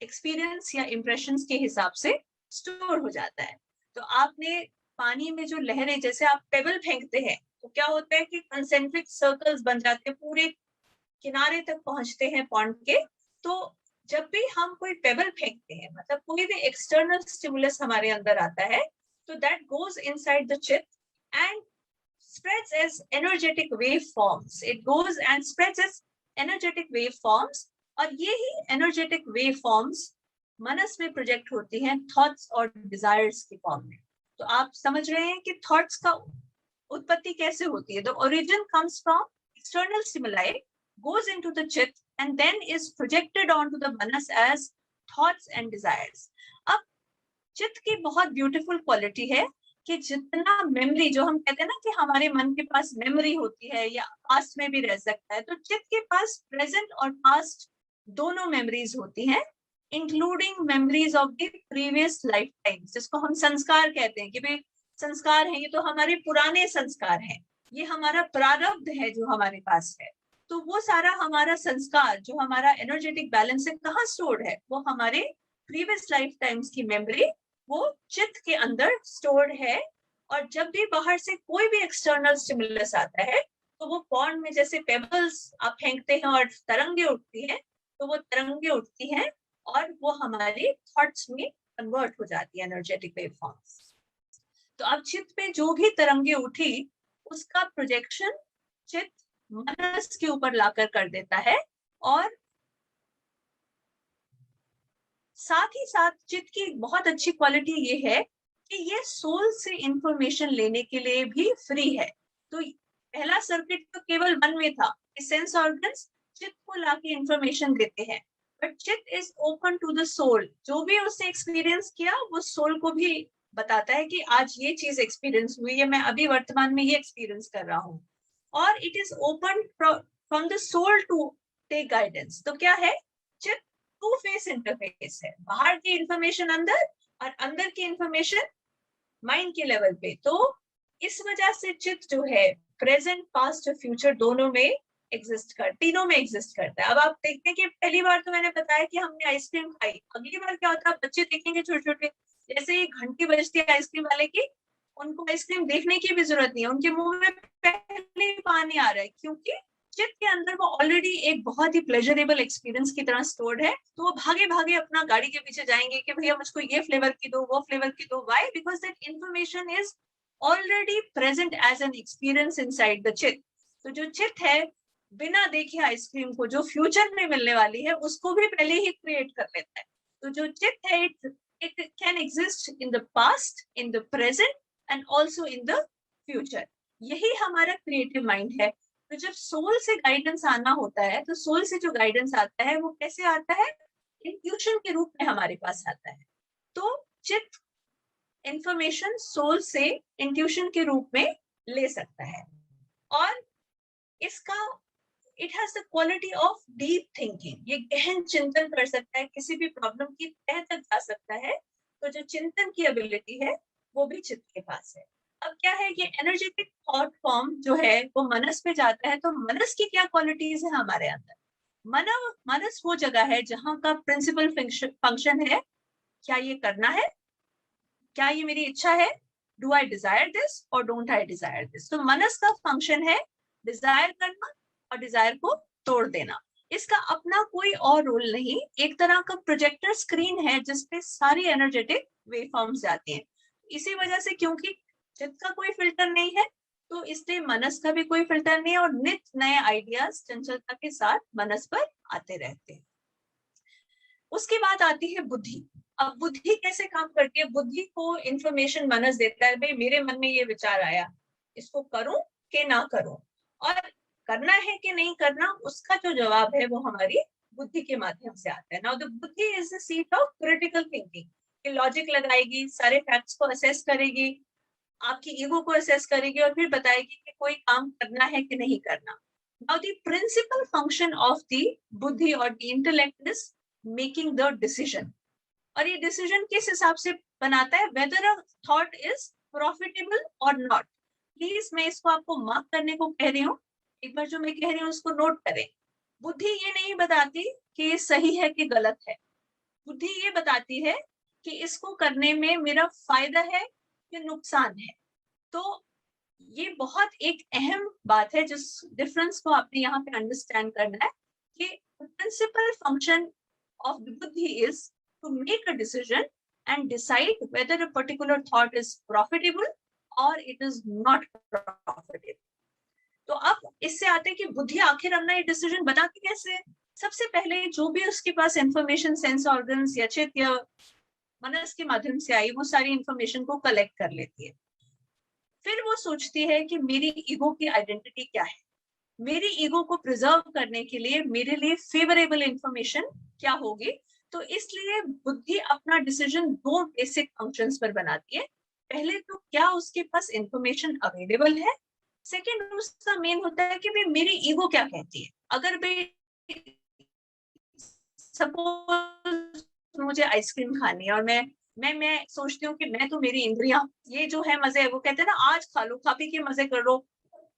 एक्सपीरियंस या इंप्रेशंस के हिसाब से स्टोर हो जाता है। तो आपने पानी में जो लहरें, जैसे आप पेबल फेंकते हैं तो क्या होता है कि कंसेंट्रिक सर्कल्स बन जाते हैं, पूरे किनारे तक पहुंचते हैं पॉन्ड के। तो जब भी हम कोई पेबल फेंकते हैं, मतलब कोई भी एक्सटर्नल स्टिमुलस हमारे अंदर आता है, तो that goes inside the chitta and spreads as energetic waveforms. It goes and spreads as energetic waveforms, और ये ही energetic waveforms मनस में प्रोजेक्ट होती हैं थॉट्स और डिजायर्स के फॉर्म में। तो आप समझ रहे हैं कि थॉट्स का उत्पत्ति कैसे होती है। The origin comes from external stimuli, goes into the chit and then is projected onto the manas as thoughts and desires. अब चित्त की बहुत ब्यूटीफुल क्वालिटी है कि जितना मेमोरी, जो हम कहते हैं ना कि हमारे मन के पास मेमोरी होती है या पास्ट में भी रह सकता है, तो चित्त के पास प्रेजेंट और पास्ट दोनों मेमोरीज होती हैं, including memories of the previous life times, जिसको हम संस्कार कहते हैं कि भाई संस्कार है, ये तो हमारे पुराने संस्कार हैं, ये हमारा प्रारब्ध है जो हमारे पास है। तो वो सारा हमारा संस्कार, जो हमारा एनर्जेटिक बैलेंस है, कहाँ स्टोर्ड है, वो हमारे प्रीवियस लाइफ टाइम्स की मेमोरी वो चित्त के अंदर स्टोर्ड है। और जब भी बाहर से कोई भी एक्सटर्नल स्टिमुलस आता है, तो वो पॉन्ड में जैसे पेबल्स आप फेंकते हैं और तरंगे उठती हैं, तो वो तरंगे उठती हैं और वो हमारे थॉट्स में कन्वर्ट हो जाती है, एनर्जेटिक वेवफॉर्म्स। तो अब चित्त पे जो भी तरंगे उठी, उसका प्रोजेक्शन चित्त मनस के ऊपर लाकर कर देता है, और साथ ही साथ चित्त की बहुत अच्छी क्वालिटी ये है कि ये सोल से इंफॉर्मेशन लेने के लिए भी फ्री है। तो पहला सर्किट तो केवल मन में था, सेंस ऑर्गन्स चित्त को लाके इंफॉर्मेशन देते हैं, बट चित्त is open to the soul. जो भी उसने एक्सपीरियंस किया वो सोल को भी बताता है कि आज ये चीज एक्सपीरियंस हुई है, मैं अभी वर्तमान में ये एक्सपीरियंस कर रहा हूँ। और it is open from the soul to take guidance. तो क्या है, चित्त टू फेस इंटरफेस है, बाहर की इंफॉर्मेशन अंदर और अंदर की इंफॉर्मेशन माइंड के लेवल पे। तो इस वजह से चित्त जो है प्रेजेंट पास्ट और फ्यूचर दोनों में तीनों में एग्जिस्ट करता है। अब आप देखते हैं कि पहली बार तो मैंने बताया कि हमने आइसक्रीम खाई, अगली बार क्या होता है, बच्चे देखेंगे छोटे छोटे, जैसे ही घंटी बजती है आइसक्रीम वाले की, उनको आइसक्रीम देखने की भी जरूरत नहीं है, उनके मुंह में पहले ही पानी आ रहा है, क्योंकि चित्त के अंदर वो ऑलरेडी एक बहुत ही प्लेजरेबल एक्सपीरियंस की तरह स्टोर्ड है। तो वो भागे भागे अपना गाड़ी के पीछे जाएंगे कि भैया मुझको ये फ्लेवर की दो, वो फ्लेवर की दो। Why? Because that information is already present as an experience inside the chitta. तो जो चित्त है बिना देखे आइसक्रीम को जो फ्यूचर में मिलने वाली है उसको भी पहले ही क्रिएट कर लेता है। तो जो चित्त है it can exist in the past, in the present and also in the future. यही हमारा क्रिएटिव माइंड है। तो जब सोल से गाइडेंस आना होता है, तो सोल से जो गाइडेंस आता है वो कैसे आता है, इंट्यूशन के रूप में हमारे पास आता है। तो चित्त इंफॉर्मेशन सोल से इंट्यूशन के रूप में ले सकता है, और इसका it has the quality of deep thinking. ये गहन चिंतन कर सकता है, किसी भी प्रॉब्लम की तह तक जा सकता है। तो जो चिंतन की एबिलिटी है वो भी चित्त के पास है। अब क्या है, ये एनर्जेटिक थॉट फॉर्म जो है वो मनस पे जाता है। तो मनस की क्या क्वालिटीज है हमारे अंदर? मनस वो जगह है जहां का प्रिंसिपल फंक्शन है, क्या ये करना है, क्या ये मेरी इच्छा है, डू आई डिजायर दिस और डोंट आई डिजायर दिस। तो मनस का फंक्शन है डिजायर करना और डिजायर को तोड़ देना। इसका अपना कोई और रोल नहीं, एक तरह का प्रोजेक्टर स्क्रीन है जिसपे सारी एनर्जेटिक वेव फॉर्म्स जाती हैं। इसी वजह से, क्योंकि चित्त का कोई फिल्टर नहीं है, तो इसलिए मनस का भी कोई फिल्टर नहीं है, और नित नए आइडियाज चंचलता के साथ मनस पर आते रहते हैं। उसके बाद आती है बुद्धि। अब बुद्धि कैसे काम करती है? बुद्धि को इंफॉर्मेशन मनस देता है, भाई मेरे मन में ये विचार आया, इसको करूं कि ना करूं, और करना है कि नहीं करना, उसका जो जवाब है वो हमारी बुद्धि के माध्यम से आता है। नाउ द बुद्धि is the seat of critical thinking, कि लॉजिक लगाएगी, सारे फैक्ट्स को असेस करेगी, आपकी ईगो को असेस करेगी और फिर बताएगी कि कोई काम करना है कि नहीं करना। Now the principal function of the buddhi और the intellect is making the decision. और ये डिसीजन किस हिसाब से बनाता है, whether a thought is profitable और नॉट। प्लीज मैं इसको आपको मार्क करने को कह रही हूँ, एक बार जो मैं कह रही हूँ उसको नोट करें। बुद्धि ये नहीं बताती कि ये सही है कि गलत है, बुद्धि ये बताती है कि इसको करने में मेरा फायदा है कि नुकसान है। तो ये बहुत एक अहम बात है, जिस डिफरेंस को आपने यहाँ पे अंडरस्टैंड करना है, कि principal function of the buddhi is to make a decision and decide whether a particular thought is profitable or it is not profitable. तो अब इससे आते हैं कि बुद्धि आखिर अपना ये डिसीजन बनाती कैसे? सबसे पहले जो भी उसके पास इंफॉर्मेशन सेंस ऑर्गन्स या चित्त या मनस के माध्यम से आई, वो सारी इंफॉर्मेशन को कलेक्ट कर लेती है। फिर वो सोचती है कि मेरी ईगो की आइडेंटिटी क्या है, मेरी ईगो को प्रिजर्व करने के लिए मेरे लिए फेवरेबल इंफॉर्मेशन क्या होगी। तो इसलिए बुद्धि अपना डिसीजन दो बेसिक फंक्शंस पर बनाती है। पहले तो क्या उसके पास इंफॉर्मेशन अवेलेबल है, सेकंड उसका मेन होता है कि भाई मेरी ईगो क्या कहती है। अगर भाई सपोज मुझे आइसक्रीम खानी है और मैं सोचती हूँ कि मैं तो मेरी इंद्रियां, ये जो है मजे, वो कहते हैं ना आज खा लो, खा पी के मजे कर लो,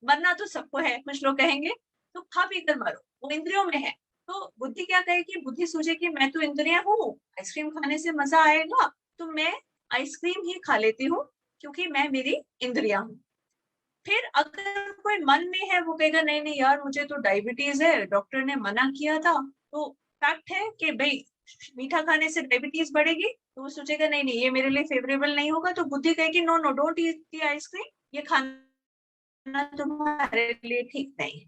मरना तो सबको है, कुछ लोग कहेंगे तो खा पी कर मरो, वो इंद्रियों में है। तो बुद्धि क्या कहेगी? बुद्धि सोचे कि मैं तो इंद्रियां हूँ, आइसक्रीम खाने से मजा आएगा तो मैं आइसक्रीम ही खा लेती हूँ क्योंकि मैं मेरी इंद्रियां हूँ। फिर अगर कोई मन में है, वो कहेगा नहीं नहीं यार मुझे तो डायबिटीज है, डॉक्टर ने मना किया था, तो फैक्ट है कि भाई मीठा खाने से डायबिटीज बढ़ेगी, तो वो सोचेगा नहीं नहीं ये मेरे लिए फेवरेबल नहीं होगा। तो बुद्धि कहेगी no no don't eat the ice cream, ये खाना तुम्हारे लिए ठीक नहीं है।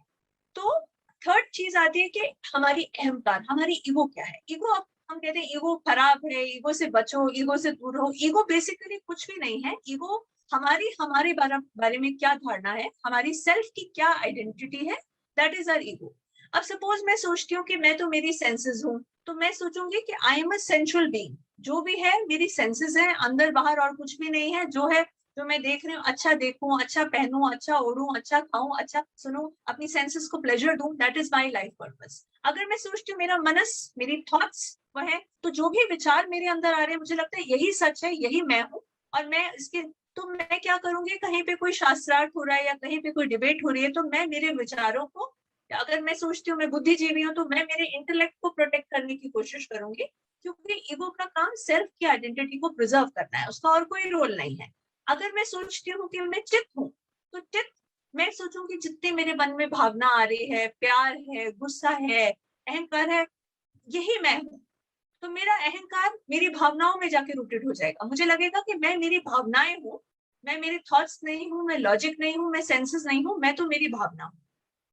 तो थर्ड चीज आती है कि हमारी अहंकार, हमारी ईगो क्या है। ईगो, हम कहते हैं ईगो खराब है, ईगो से बचो, ईगो से दूर हो। ईगो बेसिकली कुछ भी नहीं है। ईगो हमारे बारे में क्या धारणा है, हमारी सेल्फ की क्या आइडेंटिटी है, दैट इज आवर ईगो। अब सपोज मैं सोचती हूँ कि मैं तो मेरी सेंसेस हूँ, तो मैं सोचूंगी कि I am a sensual being, जो भी है मेरी सेंसेस है, अंदर बाहर और कुछ भी नहीं है, जो है जो मैं देख रही हूँ, अच्छा देखूं, अच्छा पहनूं, अच्छा ओढ़ूं, अच्छा खाऊं, अच्छा सुनूं, अपनी सेंसेस को प्लेजर दूं, that is my life purpose. अगर मैं सोचती हूँ मेरा मनस, मेरी थॉट्स वह है, तो जो भी विचार मेरे अंदर आ रहे हैं मुझे लगता है यही सच है, यही मैं हूँ, और मैं इसके, तो मैं क्या करूंगी, कहीं पे कोई शास्त्रार्थ हो रहा है या कहीं पे कोई डिबेट हो रही है, तो मैं मेरे विचारों को, अगर मैं सोचती हूँ मैं बुद्धिजीवी हूँ, तो मैं मेरे इंटेलेक्ट को प्रोटेक्ट करने की कोशिश करूंगी, क्योंकि ईगो का काम सेल्फ की आइडेंटिटी को प्रिजर्व करना है, उसका और कोई रोल नहीं है। अगर मैं सोचती हूँ कि मैं चित्त हूँ, तो चित्त, मैं सोचूंगी जितनी मेरे मन में भावना आ रही है, प्यार है, गुस्सा है, अहंकार है, यही मैं हूँ। तो मेरा अहंकार मेरी भावनाओं में जाके रूटेड हो जाएगा, मुझे लगेगा कि मैं मेरी भावनाएं हूँ, मैं मेरे थॉट्स नहीं हूँ, मैं लॉजिक नहीं हूँ, मैं सेंसेस नहीं हूँ, मैं तो मेरी भावना हूँ।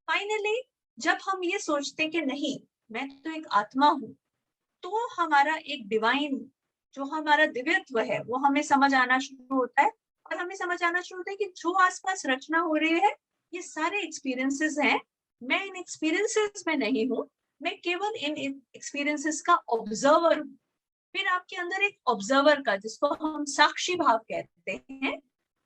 फाइनली जब हम ये सोचते हैं कि नहीं, मैं तो एक आत्मा हूँ, तो हमारा एक डिवाइन, जो हमारा दिव्यत्व है, वो हमें समझ आना शुरू होता है, और हमें समझ आना शुरू होता है कि जो आसपास रचना हो रही है, ये सारे एक्सपीरियंसेस हैं, मैं इन एक्सपीरियंसेस में नहीं हूँ, मैं केवल इन एक्सपीरियंसेस का ऑब्जर्वर हूँ। फिर आपके अंदर एक ऑब्जर्वर का, जिसको हम साक्षी भाव कहते हैं,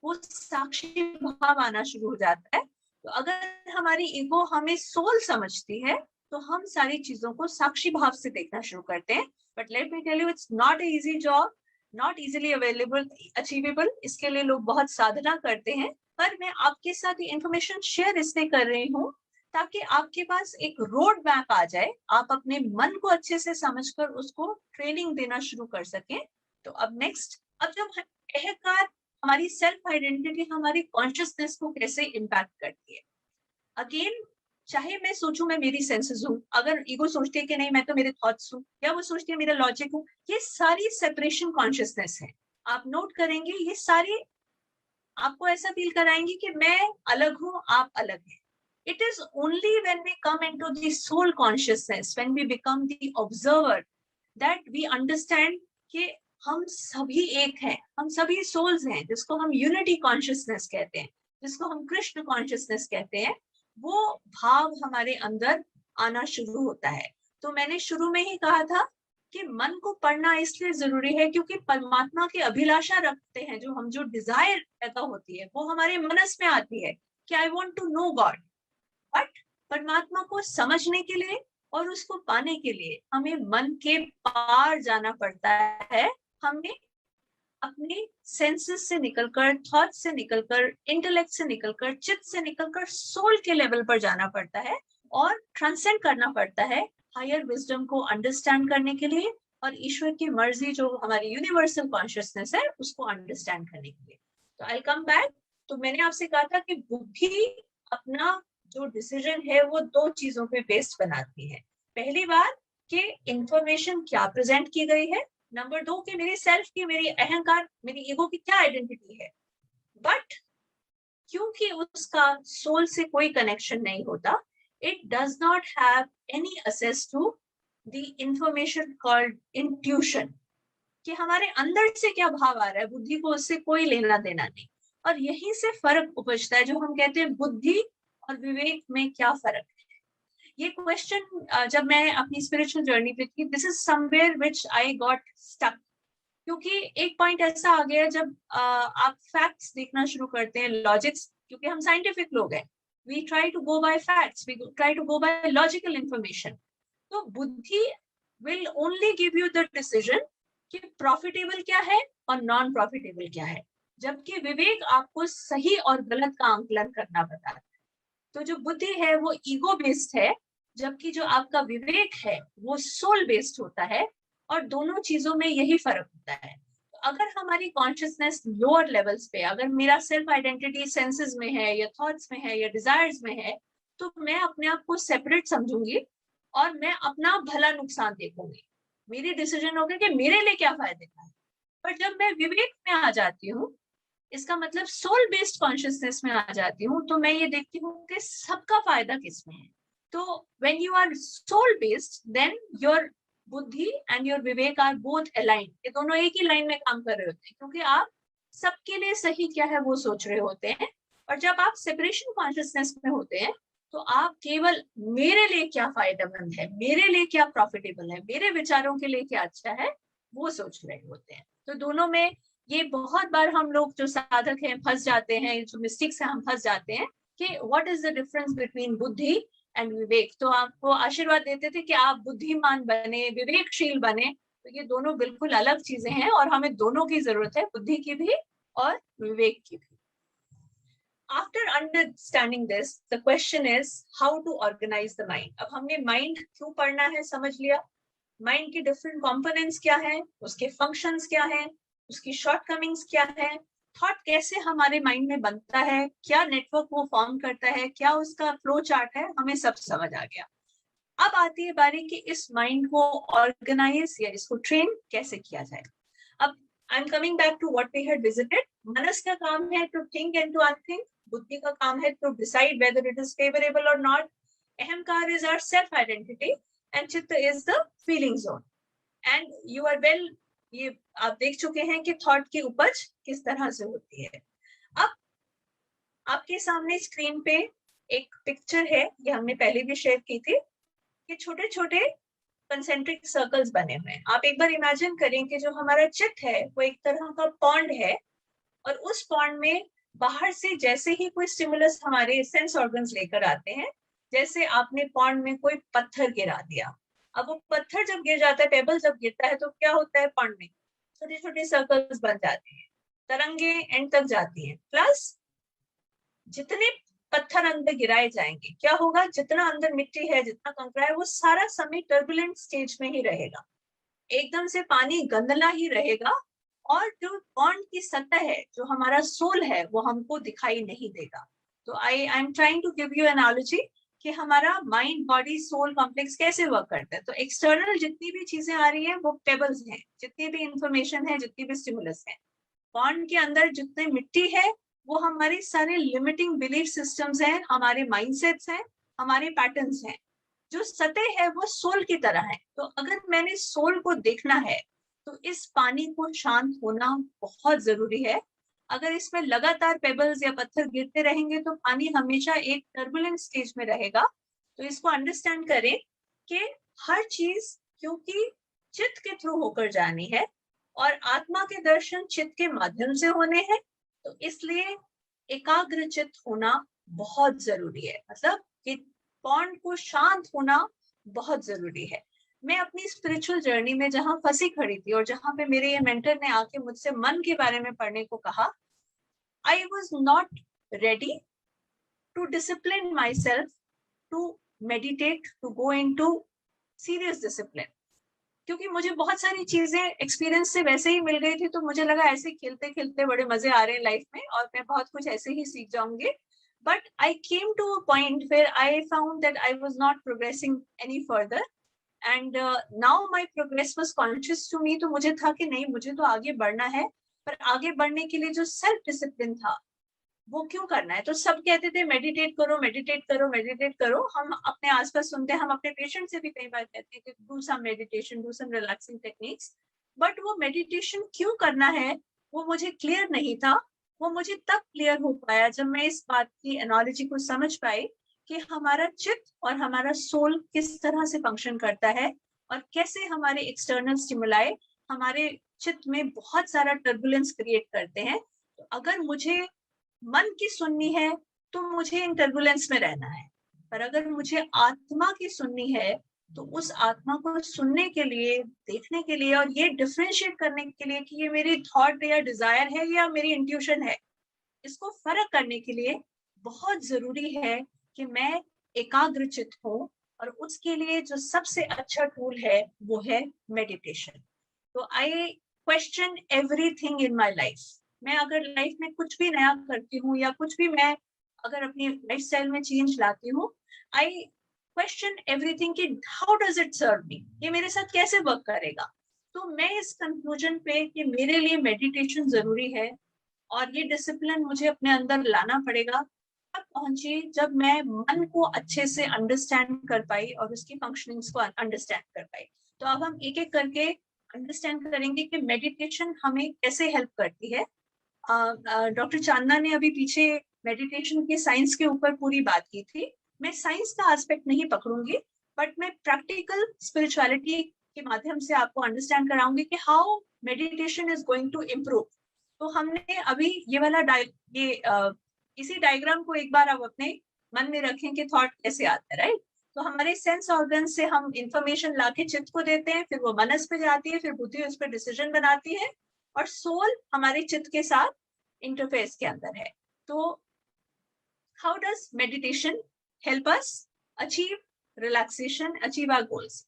वो साक्षी भाव आना शुरू हो जाता है। तो अगर हमारी ईगो हमें सोल समझती है, तो हम सारी चीजों को साक्षी भाव से देखना शुरू करते हैं। But let me tell you, it's not a easy job, not easily available, achievable, इसके लिए लोग बहुत साधना करते हैं। पर मैं आपके साथ ये इंफॉर्मेशन शेयर इसलिए कर रही हूँ ताकि आपके पास एक रोड मैप आ जाए, आप अपने मन को अच्छे से समझकर उसको ट्रेनिंग देना शुरू कर सकें। तो अब नेक्स्ट, अब जब अहंकार, हमारी सेल्फ आइडेंटिटी हमारी कॉन्शियसनेस को कैसे इम्पैक्ट करती है। अगेन, चाहे मैं सोचूं मैं मेरी सेंसेस हूँ, अगर ईगो सोचती है कि नहीं मैं तो मेरे थॉट्स हूँ, या वो सोचती है मेरा लॉजिक हूँ, ये सारी सेपरेशन कॉन्शियसनेस है। आप नोट करेंगे ये सारी आपको ऐसा फील कराएंगी कि मैं अलग हूँ, आप अलग हैं। It is only when we come into the soul consciousness, when we become the observer, that we understand कि हम सभी एक हैं, हम सभी souls हैं, जिसको हम unity consciousness कहते हैं, जिसको हम कृष्ण consciousness कहते हैं, वो भाव हमारे अंदर आना शुरू होता है। तो मैंने शुरू में ही कहा था कि मन को पढ़ना इसलिए जरूरी है क्योंकि परमात्मा की अभिलाषा रखते हैं, जो हम, जो डिजायर पैदा होती है, वो हमारे मनस में आती है कि I want to know God. But परमात्मा को समझने के लिए और उसको पाने के लिए हमें मन के पार जाना पड़ता है, हमें अपने सेंसेस से निकलकर, थॉट से निकलकर, इंटेलेक्ट से निकलकर, चित्त से निकलकर सोल के लेवल पर जाना पड़ता है, और ट्रांसेंड करना पड़ता है हायर विजडम को अंडरस्टैंड करने के लिए, और ईश्वर की मर्जी जो हमारी यूनिवर्सल कॉन्शियसनेस है उसको अंडरस्टैंड करने के लिए। तो आई कम बैक, तो मैंने आपसे कहा था कि बुद्धि अपना जो डिसीजन है वो दो चीजों पे बेस्ड बनाती है। पहली बात कि इंफॉर्मेशन क्या प्रेजेंट की गई है, नंबर दो कि मेरी सेल्फ की, मेरी अहंकार, मेरी ईगो की क्या आइडेंटिटी है। बट क्योंकि उसका सोल से कोई कनेक्शन नहीं होता, it does not have any access to the information called intuition, कि हमारे अंदर से क्या भाव आ रहा है, बुद्धि को उससे कोई लेना देना नहीं। और यहीं से फर्क उपजता है, जो हम कहते हैं बुद्धि और विवेक में क्या फर्क है। ये क्वेश्चन जब मैं अपनी स्पिरिचुअल जर्नी पे थी, this is somewhere which I got stuck, क्योंकि एक पॉइंट ऐसा आ गया जब आप फैक्ट्स देखना शुरू करते हैं, लॉजिक्स, क्योंकि हम साइंटिफिक लोग हैं, we try to go by facts, we try to go by logical information. तो buddhi will only give you the decision कि प्रॉफिटेबल क्या है और नॉन प्रॉफिटेबल क्या है, जबकि विवेक आपको सही और गलत का आंकलन करना बताता है। तो जो बुद्धि है वो ईगो बेस्ड है, जबकि जो आपका विवेक है वो सोल बेस्ड होता है, और दोनों चीजों में यही फर्क होता है। तो अगर हमारी कॉन्शियसनेस लोअर लेवल्स पे, अगर मेरा सेल्फ आइडेंटिटी सेंसेस में है या थॉट्स में है या डिजायर्स में है, तो मैं अपने आप को सेपरेट समझूंगी और मैं अपना भला नुकसान देखूंगी, मेरी डिसीजन होगा कि मेरे लिए क्या फायदे का है। पर जब मैं विवेक में आ जाती हूँ, इसका मतलब सोल बेस्ड कॉन्शियसनेस में आ जाती हूँ, तो मैं ये देखती हूँ कि सबका फायदा किसमें है। तो when you are soul based, then your buddhi and your vivek are both aligned, ये दोनों एक ही लाइन में काम कर रहे होते हैं, क्योंकि आप सबके लिए सही क्या है वो सोच रहे होते हैं। और जब आप सेपरेशन कॉन्शियसनेस में होते हैं, तो आप केवल मेरे लिए क्या फायदेमंद है, मेरे लिए क्या प्रॉफिटेबल है, मेरे विचारों के लिए क्या अच्छा है, वो सोच रहे होते हैं। तो दोनों में ये बहुत बार हम लोग जो साधक हैं फंस जाते हैं, जो मिस्टेक्स हैं हम फंस जाते हैं कि what is the difference between बुद्धि एंड विवेक। तो आपको आशीर्वाद देते थे कि आप बुद्धिमान बने, विवेकशील बने। तो ये दोनों बिल्कुल अलग चीजें हैं और हमें दोनों की जरूरत है, बुद्धि की भी और विवेक की भी। After understanding this, the question is how to organize the mind. अब हमने mind क्यों पढ़ना है समझ लिया, mind के different components क्या है, उसके functions क्या है, उसकी shortcomings क्या है, thought कैसे हमारे mind में बनता है, क्या network वो form करता है, क्या उसका flow chart है, हमें सब समझ आ गया। अब आती है बारी कि इस माइंड को ऑर्गेनाइज या इसको ट्रेन कैसे किया जाए। अब I am coming back to what we had visited. मनस का काम है to think and to unthink, बुद्धि का काम है to decide whether it is favourable और not, ahankar is our self identity and chitta is the feeling zone. And you are well, ये आप देख चुके हैं कि थॉट की उपज किस तरह से होती है। अब आपके सामने स्क्रीन पे एक पिक्चर है, ये हमने पहले भी शेयर की थी, कि छोटे छोटे कंसेंट्रिक सर्कल्स बने हुए हैं। आप एक बार इमेजिन करें कि जो हमारा चित्त है वो एक तरह का पॉन्ड है, और उस पॉन्ड में बाहर से जैसे ही कोई स्टिमुलस हमारे सेंस ऑर्गन्स लेकर आते हैं, जैसे आपने पॉन्ड में कोई पत्थर गिरा दिया, अब वो पत्थर जब गिर जाता है, पेबल जब गिरता है, तो क्या होता है, पॉन्ड में छोटे छोटे सर्कल्स बन जाते हैं, तरंगे एंड तक जाती हैं। प्लस जितने पत्थर अंदर गिराए जाएंगे, क्या होगा, जितना अंदर मिट्टी है, जितना कंकरा है, वो सारा समय टर्बुलेंट स्टेज में ही रहेगा, एकदम से पानी गंदला ही रहेगा, और जो पॉन्ड की सतह है, जो हमारा सोल है, वो हमको दिखाई नहीं देगा। तो I am trying to give you analogy कि हमारा माइंड बॉडी सोल कॉम्प्लेक्स कैसे वर्क करता है। तो एक्सटर्नल जितनी भी चीजें आ रही है वो पेबल्स हैं, जितनी भी इंफॉर्मेशन है, जितनी भी स्टिमुलस है। पॉन्ड के अंदर जितने मिट्टी है वो हमारे सारे लिमिटिंग बिलीफ सिस्टम्स हैं, हमारे माइंडसेट्स हैं, हमारे पैटर्न्स हैं। जो सतह है वो सोल की तरह है। तो अगर मैंने सोल को देखना है तो इस पानी को शांत होना बहुत जरूरी है। अगर इसमें लगातार पेबल्स या पत्थर गिरते रहेंगे तो पानी हमेशा एक टर्बुलेंट स्टेज में रहेगा। तो इसको अंडरस्टैंड करें कि हर चीज क्योंकि चित्त के थ्रू होकर जानी है और आत्मा के दर्शन चित्त के माध्यम से होने हैं, तो इसलिए एकाग्र चित्त होना बहुत जरूरी है। मतलब कि पॉन्ड को शांत होना बहुत जरूरी है। मैं अपनी स्पिरिचुअल जर्नी में जहां फंसी खड़ी थी और जहां पे मेरे ये मेंटर ने आके मुझसे मन के बारे में पढ़ने को कहा, I was not ready to discipline myself to meditate, to go into serious discipline. क्योंकि मुझे बहुत सारी चीजें एक्सपीरियंस से वैसे ही मिल गई थी, तो मुझे लगा ऐसे खेलते खेलते बड़े मजे आ रहे हैं लाइफ में और मैं बहुत कुछ ऐसे ही सीख जाऊंगी। But I came to a point where I found that I was not progressing any further, and now my progress was conscious to me. तो मुझे था कि नहीं, मुझे तो आगे बढ़ना है, पर आगे बढ़ने के लिए जो सेल्फ डिसिप्लिन था वो क्यों करना है। तो सब कहते थे मेडिटेट करो, मेडिटेट करो, मेडिटेट करो। हम अपने आसपास सुनते हैं, हम अपने पेशेंट से भी कई बार कहते हैं कि do some meditation, do some relaxing techniques. But वो मेडिटेशन क्यों करना है वो मुझे क्लियर नहीं था। वो मुझे तब क्लियर हो पाया जब मैं इस बात की एनालॉजी को समझ पाई कि हमारा चित्त और हमारा सोल किस तरह से फंक्शन करता है और कैसे हमारे एक्सटर्नल स्टिमुलाई हमारे चित्त में बहुत सारा टर्बुलेंस क्रिएट करते हैं। तो अगर मुझे मन की सुननी है तो मुझे इन टर्बुलेंस में रहना है, पर अगर मुझे आत्मा की सुननी है तो उस आत्मा को सुनने के लिए, देखने के लिए और ये डिफरेंशिएट करने के लिए कि ये मेरी थॉट या डिजायर है या मेरी इंट्यूशन है, इसको फर्क करने के लिए बहुत जरूरी है कि मैं एकाग्रचित हूँ। और उसके लिए जो सबसे अच्छा टूल है वो है मेडिटेशन। तो I question everything in my life. मैं अगर लाइफ में कुछ भी नया करती हूँ या कुछ भी मैं अगर अपनी लाइफस्टाइल में चेंज लाती हूँ, आई क्वेश्चन एवरीथिंग कि हाउ डज इट सर्व मी, ये मेरे साथ कैसे वर्क करेगा। तो मैं इस कंक्लूजन पे कि मेरे लिए मेडिटेशन जरूरी है और ये डिसिप्लिन मुझे अपने अंदर लाना पड़ेगा, तब पहुंची जब मैं मन को अच्छे से अंडरस्टैंड कर पाई और उसकी फंक्शनिंग्स को अंडरस्टैंड कर पाई। तो अब हम एक एक करके अंडरस्टैंड करेंगे कि मेडिटेशन हमें कैसे हेल्प करती है। डॉक्टर चांदना ने अभी पीछे मेडिटेशन की साइंस के ऊपर पूरी बात की थी। मैं साइंस का एस्पेक्ट नहीं पकड़ूंगी, बट मैं प्रैक्टिकल स्पिरिचुअलिटी के माध्यम से आपको अंडरस्टैंड कराऊंगी कि how meditation is going to improve. तो हमने अभी ये वाला इसी डायग्राम को एक बार आप अपने मन में रखें कि थॉट कैसे आता है, राइट। तो हमारे सेंस ऑर्गन से हम इंफॉर्मेशन लाके चित्त को देते हैं, फिर वो मनस पे जाती है, फिर बुद्धि उस पर डिसीजन बनाती है, और सोल हमारे चित्त के साथ इंटरफेस के अंदर है। तो how does meditation help us achieve relaxation, achieve our goals?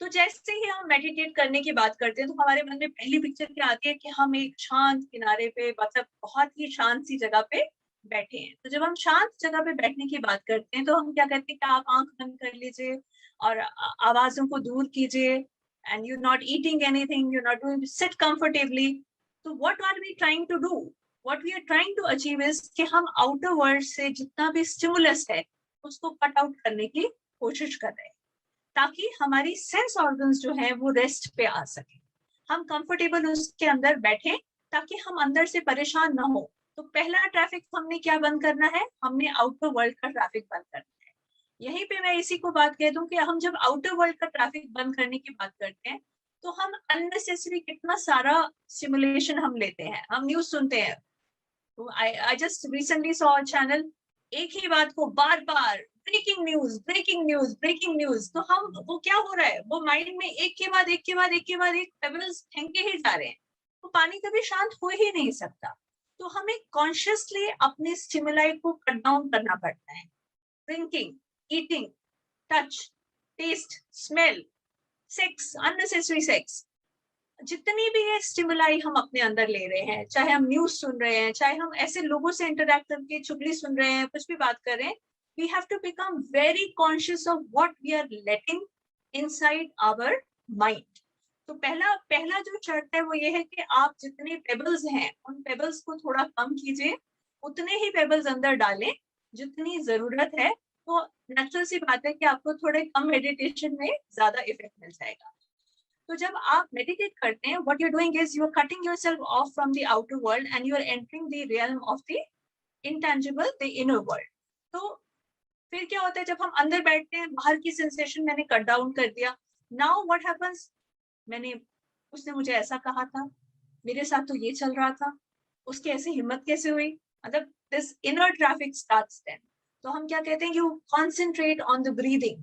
तो जैसे ही हम मेडिटेट करने की बात करते हैं तो हमारे मन में पहली पिक्चर क्या आती है कि हम एक शांत किनारे पे, मतलब बहुत ही शांत सी जगह पे बैठे हैं। तो जब हम शांत जगह पे बैठने की बात करते हैं तो हम क्या कहते हैं कि आप आंख बंद कर लीजिए और आवाजों को दूर कीजिए, and you not eating anything, you not doing, sit comfortably. तो what are we trying to do? What we are trying to achieve is कि हम आउटर वर्ल्ड से जितना भी स्टिमुलस है उसको कट आउट करने की कोशिश कर रहे हैं, ताकि हमारी सेंस ऑर्गन्स जो है वो रेस्ट पे आ सके, हम कंफर्टेबल उसके अंदर बैठे, ताकि हम अंदर से परेशान ना हो। तो पहला ट्रैफिक हमने क्या बंद करना है? हमने आउटर वर्ल्ड का ट्रैफिक बंद करना है। यहीं पे मैं इसी को बात कह दूं कि हम जब आउटर वर्ल्ड का ट्रैफिक बंद करने की बात करते हैं तो हम अननेसेसरी कितना सारा स्टिमुलेशन हम लेते हैं, हम न्यूज सुनते हैं। तो I just recently saw a channel, एक ही बात को बार बार breaking news, breaking news, breaking news. तो हम, वो क्या हो रहा है, वो माइंड में एक के बाद एक के बाद एक के बाद एक पेबल्स फेंके ही जा रहे हैं, तो पानी कभी शांत हो ही नहीं सकता। तो हमें कॉन्शियसली अपने स्टिमुलाई को कट डाउन करना पड़ता है। Drinking, eating, touch, taste, smell, sex, unnecessary sex, जितनी भी ये स्टिमुलाई हम अपने अंदर ले रहे हैं, चाहे हम न्यूज सुन रहे हैं, चाहे हम ऐसे लोगों से इंटरेक्ट करके चुगली सुन रहे हैं, कुछ भी बात कर रहे हैं, we have to become very conscious of what we are letting inside our mind. तो पहला पहला जो शर्त है वो ये है कि आप जितने पेबल्स हैं उन पेबल्स को थोड़ा कम कीजिए, उतने ही पेबल्स अंदर डालें जितनी जरूरत है। तो नेचुरल सी बात है कि आपको थोड़े कम मेडिटेशन में ज्यादा इफेक्ट मिल जाएगा। तो जब आप मेडिटेट करते हैं, what you doing is you are cutting yourself off from the outer world and you are entering the realm of the intangible, the inner world. तो फिर क्या होता है, जब हम अंदर बैठते हैं, बाहर की सेंसेशन मैंने कट डाउन कर दिया। नाउ व्हाट हैपेंस, मैंने, उसने मुझे ऐसा कहा था, मेरे साथ तो ये चल रहा था, उसकी ऐसी हिम्मत कैसे हुई, मतलब this inner traffic starts then. तो हम क्या कहते हैं, you concentrate on the breathing,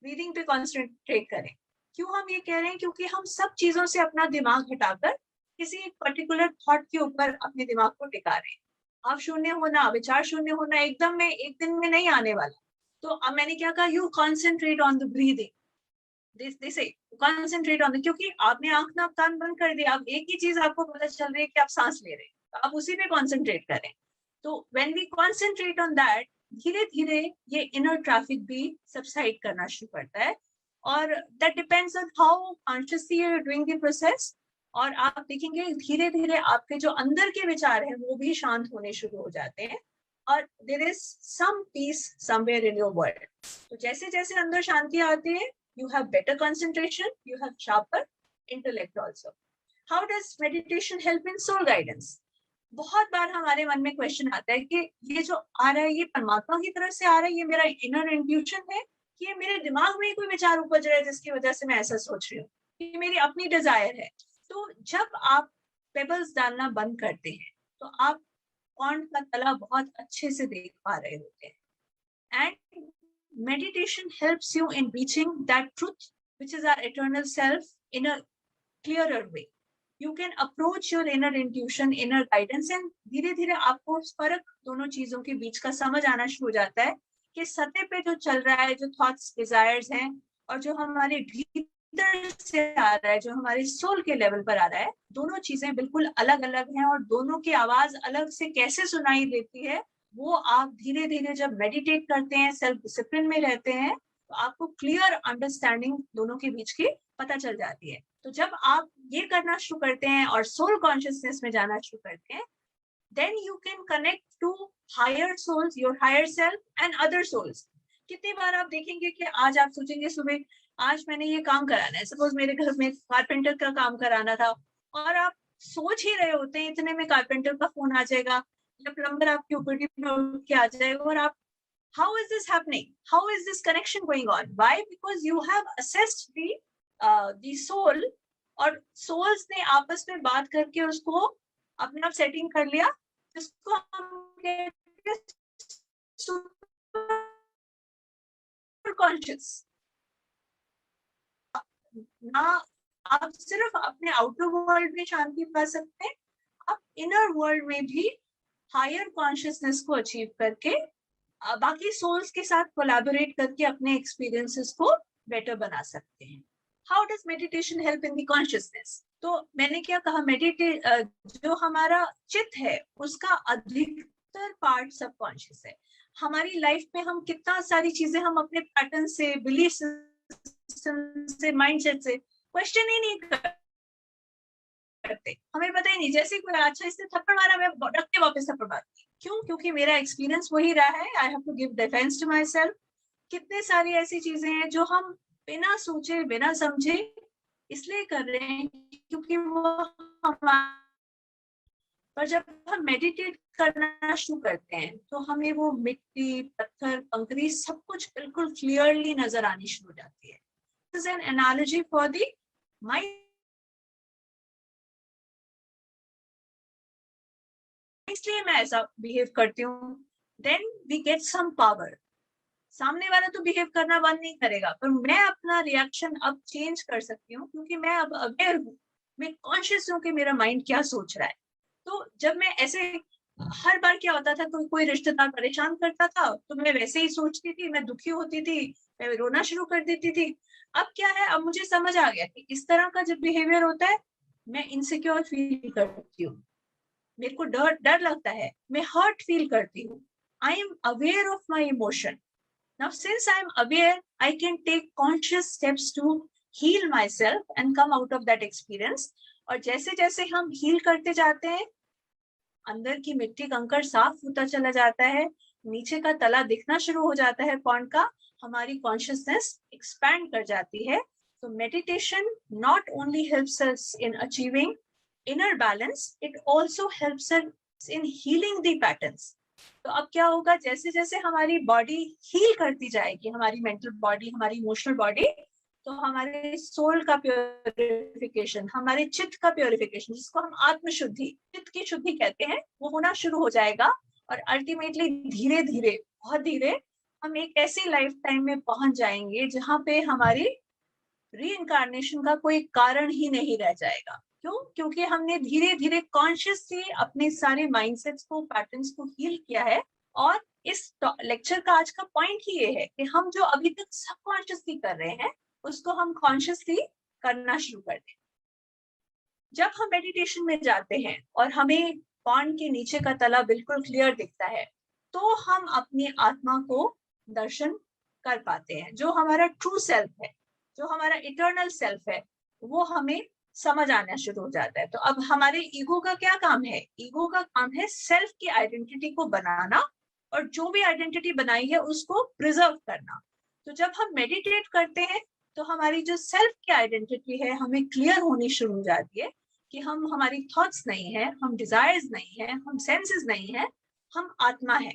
breathing पे कॉन्सेंट्रेट करें। क्यों हम ये कह रहे हैं? क्योंकि हम सब चीजों से अपना दिमाग हटाकर किसी एक पर्टिकुलर थॉट के ऊपर अपने दिमाग को टिका रहे हैं। आप शून्य होना, विचार शून्य होना एकदम में एक दिन में नहीं आने वाला। तो अब मैंने क्या कहा, you concentrate on the breathing, concentrate on, क्योंकि आपने आंख ना कान बंद कर दिया, अब एक ही चीज आपको पता चल रही है कि आप सांस ले रहे हैं, तो आप उसी पे कॉन्सेंट्रेट करें। तो when we concentrate on that, धीरे धीरे ये इनर ट्रैफिक भी सबसाइड करना शुरू करता है, और that depends on how consciously you are doing the process. और आप देखेंगे धीरे धीरे आपके जो अंदर के विचार हैं वो भी शांत होने शुरू हो जाते हैं, और there is some peace somewhere in your world. तो जैसे जैसे अंदर शांति आती है, you have better concentration, you have sharper intellect also. How does meditation help in soul guidance? बहुत बार हमारे मन में क्वेश्चन आता है कि ये जो आ रहा है ये परमात्मा की तरफ से आ रहा है, ये मेरा इनर इंट्यूशन है, कि ये मेरे दिमाग में कोई विचार उपज रहा है जिसकी वजह से मैं ऐसा सोच रही हूँ, ये मेरी अपनी डिजायर है। तो जब आप पेबल्स डालना बंद करते हैं तो आप पॉन्ड का तला बहुत अच्छे से देख पा रहे होते हैं, and meditation helps you in reaching that truth which is our eternal self in a clearer way. You can approach your inner intuition, inner guidance, and धीरे धीरे आपको फर्क दोनों चीजों के बीच का समझ आना शुरू हो जाता है कि सतह पे जो चल रहा है, जो थॉट्स, डिजायर्स हैं, और जो हमारे भीतर से आ रहा है, जो हमारे सोल के लेवल पर आ रहा है, दोनों चीजें बिल्कुल अलग अलग हैं, और दोनों की आवाज अलग से कैसे सुनाई देती है वो आप धीरे धीरे जब मेडिटेट करते हैं, सेल्फ डिसिप्लिन में रहते हैं, तो आपको क्लियर अंडरस्टैंडिंग दोनों के बीच की पता चल जाती है। तो जब आप ये करना शुरू करते हैं और सोल कॉन्शियसनेस में जाना शुरू करते हैं, then you can connect to higher souls, your higher self and other souls. कितनी बार आप देखेंगे कि आज आप सोचेंगे सुबह, आज मैंने ये काम कराना है, सपोज मेरे घर में कारपेंटर का काम कराना था, और आप सोच ही रहे होते हैं, इतने में कारपेंटर का फोन आ जाएगा या प्लम्बर आपकी ऊपर के आ जाएगा, और आप how is this happening? How is this connection going on? Why? Because you have assessed the soul, और souls ने आपस में बात करके उसको अपने आप सेटिंग कर लिया, जिसको हम कहते हैं सुपर कॉन्शियस। ना आप सिर्फ अपने आउटर वर्ल्ड में शांति पा सकते हैं, आप इनर वर्ल्ड में भी हायर कॉन्शियसनेस को अचीव करके बाकी सोल्स के साथ कोलैबोरेट करके अपने एक्सपीरियंसेस को बेटर बना सकते हैं। How does meditation help in the consciousness? तो मैंने क्या कहा, जो हमारा चित्त है उसका अधिकतर पार्ट सबकॉन्शियस है। हमारी लाइफ में हम कितना सारी चीजें हम अपने पैटर्न से, बिलीफ सिस्टम से, माइंडसेट से क्वेश्चन ही नहीं करते, हमें पता ही नहीं। जैसे कोई अच्छा इसने थप्पड़ मारा, मैं रख के वापस थप्पड़ मारती। क्यों? क्योंकि मेरा एक्सपीरियंस वही रहा है। I have to give defence to myself. कितने सारी ऐसी चीजें हैं जो हम बिना सोचे बिना समझे इसलिए कर रहे हैं क्योंकि वो हमारे, पर जब हम मेडिटेट करना शुरू करते हैं तो हमें वो मिट्टी, पत्थर, कंकरी सब कुछ बिल्कुल क्लियरली नजर आनी शुरू हो जाती है। This is an analogy for the mind. इसलिए मैं ऐसा बिहेव करती हूँ। Then we get some power. सामने वाला तो बिहेव करना बंद नहीं करेगा, पर मैं अपना रिएक्शन अब चेंज कर सकती हूँ क्योंकि मैं अब अवेयर हूँ, मैं कॉन्शियस हूँ कि मेरा माइंड क्या सोच रहा है। तो जब मैं ऐसे, हर बार क्या होता था, कोई रिश्तेदार परेशान करता था तो मैं वैसे ही सोचती थी, मैं दुखी होती थी, मैं रोना शुरू कर देती थी। अब क्या है, अब मुझे समझ आ गया कि इस तरह का जब बिहेवियर होता है मैं इनसिक्योर फील करती हूँ, मेरे को डर लगता है, मैं हर्ट फील करती हूँ। I am aware of my emotion. Now, since I'm aware, I can take conscious steps to heal myself and come out of that experience. और जैसे जैसे हम हील करते जाते हैं, अंदर की मिट्टी कंकड़ साफ होता चला जाता है, नीचे का तला दिखना शुरू हो जाता है पॉन्ड का, हमारी कॉन्शियसनेस एक्सपैंड कर जाती है। तो meditation not only helps us in achieving inner balance, it also helps us in healing the patterns. तो अब क्या होगा, जैसे जैसे हमारी बॉडी हील करती जाएगी, हमारी मेंटल बॉडी, हमारी इमोशनल बॉडी, तो हमारे सोल का प्योरिफिकेशन, हमारे चित्त का प्योरिफिकेशन, जिसको हम आत्मशुद्धि, चित्त की शुद्धि कहते हैं, वो होना शुरू हो जाएगा। और अल्टीमेटली धीरे धीरे, बहुत धीरे, हम एक ऐसी लाइफ टाइम में पहुंच जाएंगे जहां पे हमारी रीइंकार्नेशन का कोई कारण ही नहीं रह जाएगा। क्यों? क्योंकि हमने धीरे धीरे कॉन्शियसली अपने सारे माइंडसेट्स को, पैटर्न्स को हील किया है। और इस लेक्चर का आज का पॉइंट ही ये है कि हम जो अभी तक सबकॉन्शियसली कर रहे हैं उसको हम कॉन्शियसली करना शुरू कर दें। जब हम मेडिटेशन में जाते हैं और हमें पॉन्ड के नीचे का तला बिल्कुल क्लियर दिखता है, तो हम अपनी आत्मा को दर्शन कर पाते हैं। जो हमारा ट्रू सेल्फ है, जो हमारा इटर्नल सेल्फ है, वो हमें समझ आना शुरू हो जाता है। तो अब हमारे ईगो का क्या काम है? ईगो का काम है सेल्फ की आइडेंटिटी को बनाना, और जो भी आइडेंटिटी बनाई है उसको प्रिजर्व करना। तो जब हम मेडिटेट करते हैं तो हमारी जो सेल्फ की आइडेंटिटी है हमें क्लियर होनी शुरू हो जाती है कि हम, हमारी थॉट्स नहीं है, हम डिजायर्स नहीं है, हम सेंसेस नहीं है, हम आत्मा है।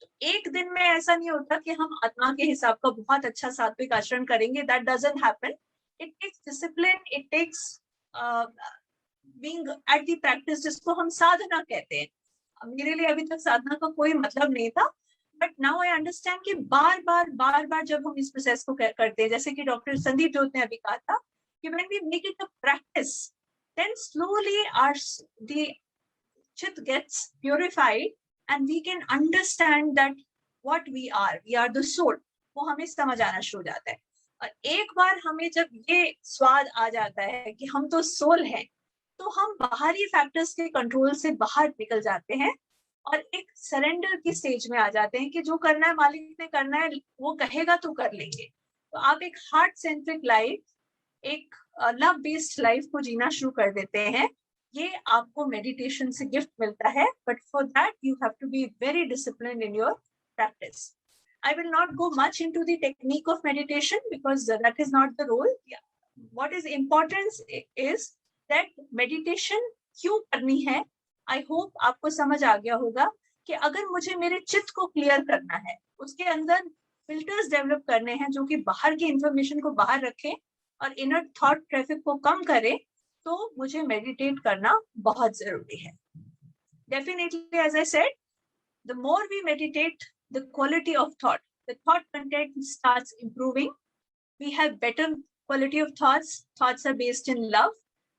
तो एक दिन में ऐसा नहीं होता कि हम आत्मा के हिसाब का बहुत अच्छा सात्विक आचरण करेंगे। That doesn't happen. It takes discipline, it takes being at the practice, जिसको हम साधना कहते हैं। मेरे लिए अभी तक साधना का कोई मतलब नहीं था, बट नाउ आई अंडरस्टैंड कि बार बार जब हम इस प्रोसेस को करते हैं, जैसे कि डॉक्टर संदीप जोत ने अभी कहा था कि when we make it a practice, then slowly the chit gets purified and we can understand that what we are the soul। वो हमें समझ आना शुरू हो जाता है। और एक बार हमें जब ये स्वाद आ जाता है कि हम तो सोल हैं, तो हम बाहरी फैक्टर्स के कंट्रोल से बाहर निकल जाते हैं और एक सरेंडर की स्टेज में आ जाते हैं कि जो करना है मालिक ने करना है, वो कहेगा तो कर लेंगे। तो आप एक हार्ट सेंट्रिक लाइफ, एक लव बेस्ड लाइफ को जीना शुरू कर देते हैं। ये आपको मेडिटेशन से गिफ्ट मिलता है, but for that you have to be very disciplined in your practice. I will not go much into the technique of meditation because that is not the role. Yeah. What is important is that meditation क्यों करनी है। I hope आपको समझ आ गया होगा कि अगर मुझे मेरे चित्त को क्लियर करना है, उसके अंदर फिल्टर्स डेवलप करने हैं जो कि बाहर की इंफॉर्मेशन को बाहर रखें और इनर थॉट ट्रैफिक को कम करें, तो मुझे मेडिटेट करना बहुत जरूरी है। Definitely, as I said, the more we meditate, the quality of thought, the thought content starts improving. We have better quality of thoughts. Thoughts are based in love.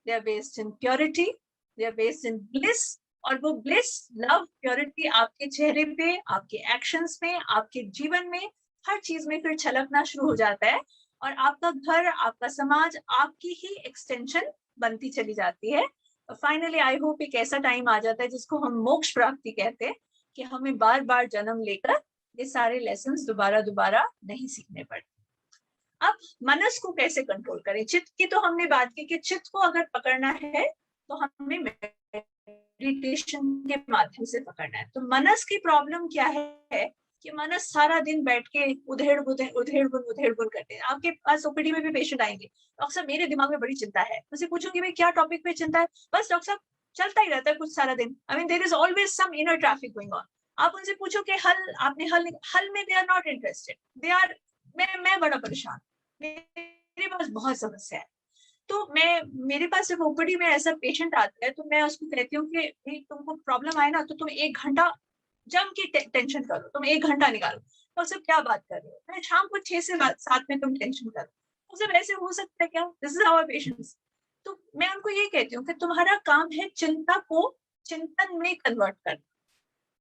They are based in purity. They are based in bliss. और वो bliss, love, purity आपके चेहरे पे, आपके actions में, आपके जीवन में, हर चीज में फिर छलकना शुरू हो जाता है और आपका घर, आपका समाज आपकी ही extension बनती चली जाती है। फाइनली आई होप एक ऐसा टाइम आ जाता है जिसको हम मोक्ष प्राप्ति कहते हैं, कि हमें बार बार जन्म लेकर ये सारे लेसन्स दोबारा दोबारा नहीं सीखने पड़ते। अब मनस को कैसे कंट्रोल करें? चित्त की तो हमने बात की कि चित्त को अगर पकड़ना है तो हमें मेडिटेशन के माध्यम से पकड़ना है। तो मनस की प्रॉब्लम क्या है कि मनस सारा दिन बैठ के उधेड़ बुन करते हैं। आपके पास ओपीडी में भी पेशेंट आएंगे, डॉक्टर साहब मेरे दिमाग में बड़ी चिंता है, मुझसे पूछूंगी भाई क्या टॉपिक पे चिंता है? बस डॉक्टर साहब चलता ही रहता है कुछ सारा दिन। I mean there is always some inner traffic going on. आप उनसे पूछो कि हल में they are not interested, they are मैं बड़ा परेशान, मेरे पास बहुत समस्या है। तो मेरे पास जब ओपीडी में ऐसा पेशेंट आता है तो मैं उसको कहती हूँ कि भाई तुमको प्रॉब्लम आए ना तो तुम 1 घंटा जम की टेंशन करो, तुम 1 घंटा निकालो। तो सब क्या बात कर रहे हो? मैं शाम को 6 से 7 में तुम टेंशन करो। तो सब ऐसे हो सकता है क्या? This is our patients. तो मैं उनको ये कहती हूँ कि तुम्हारा काम है चिंता को चिंतन में कन्वर्ट करना।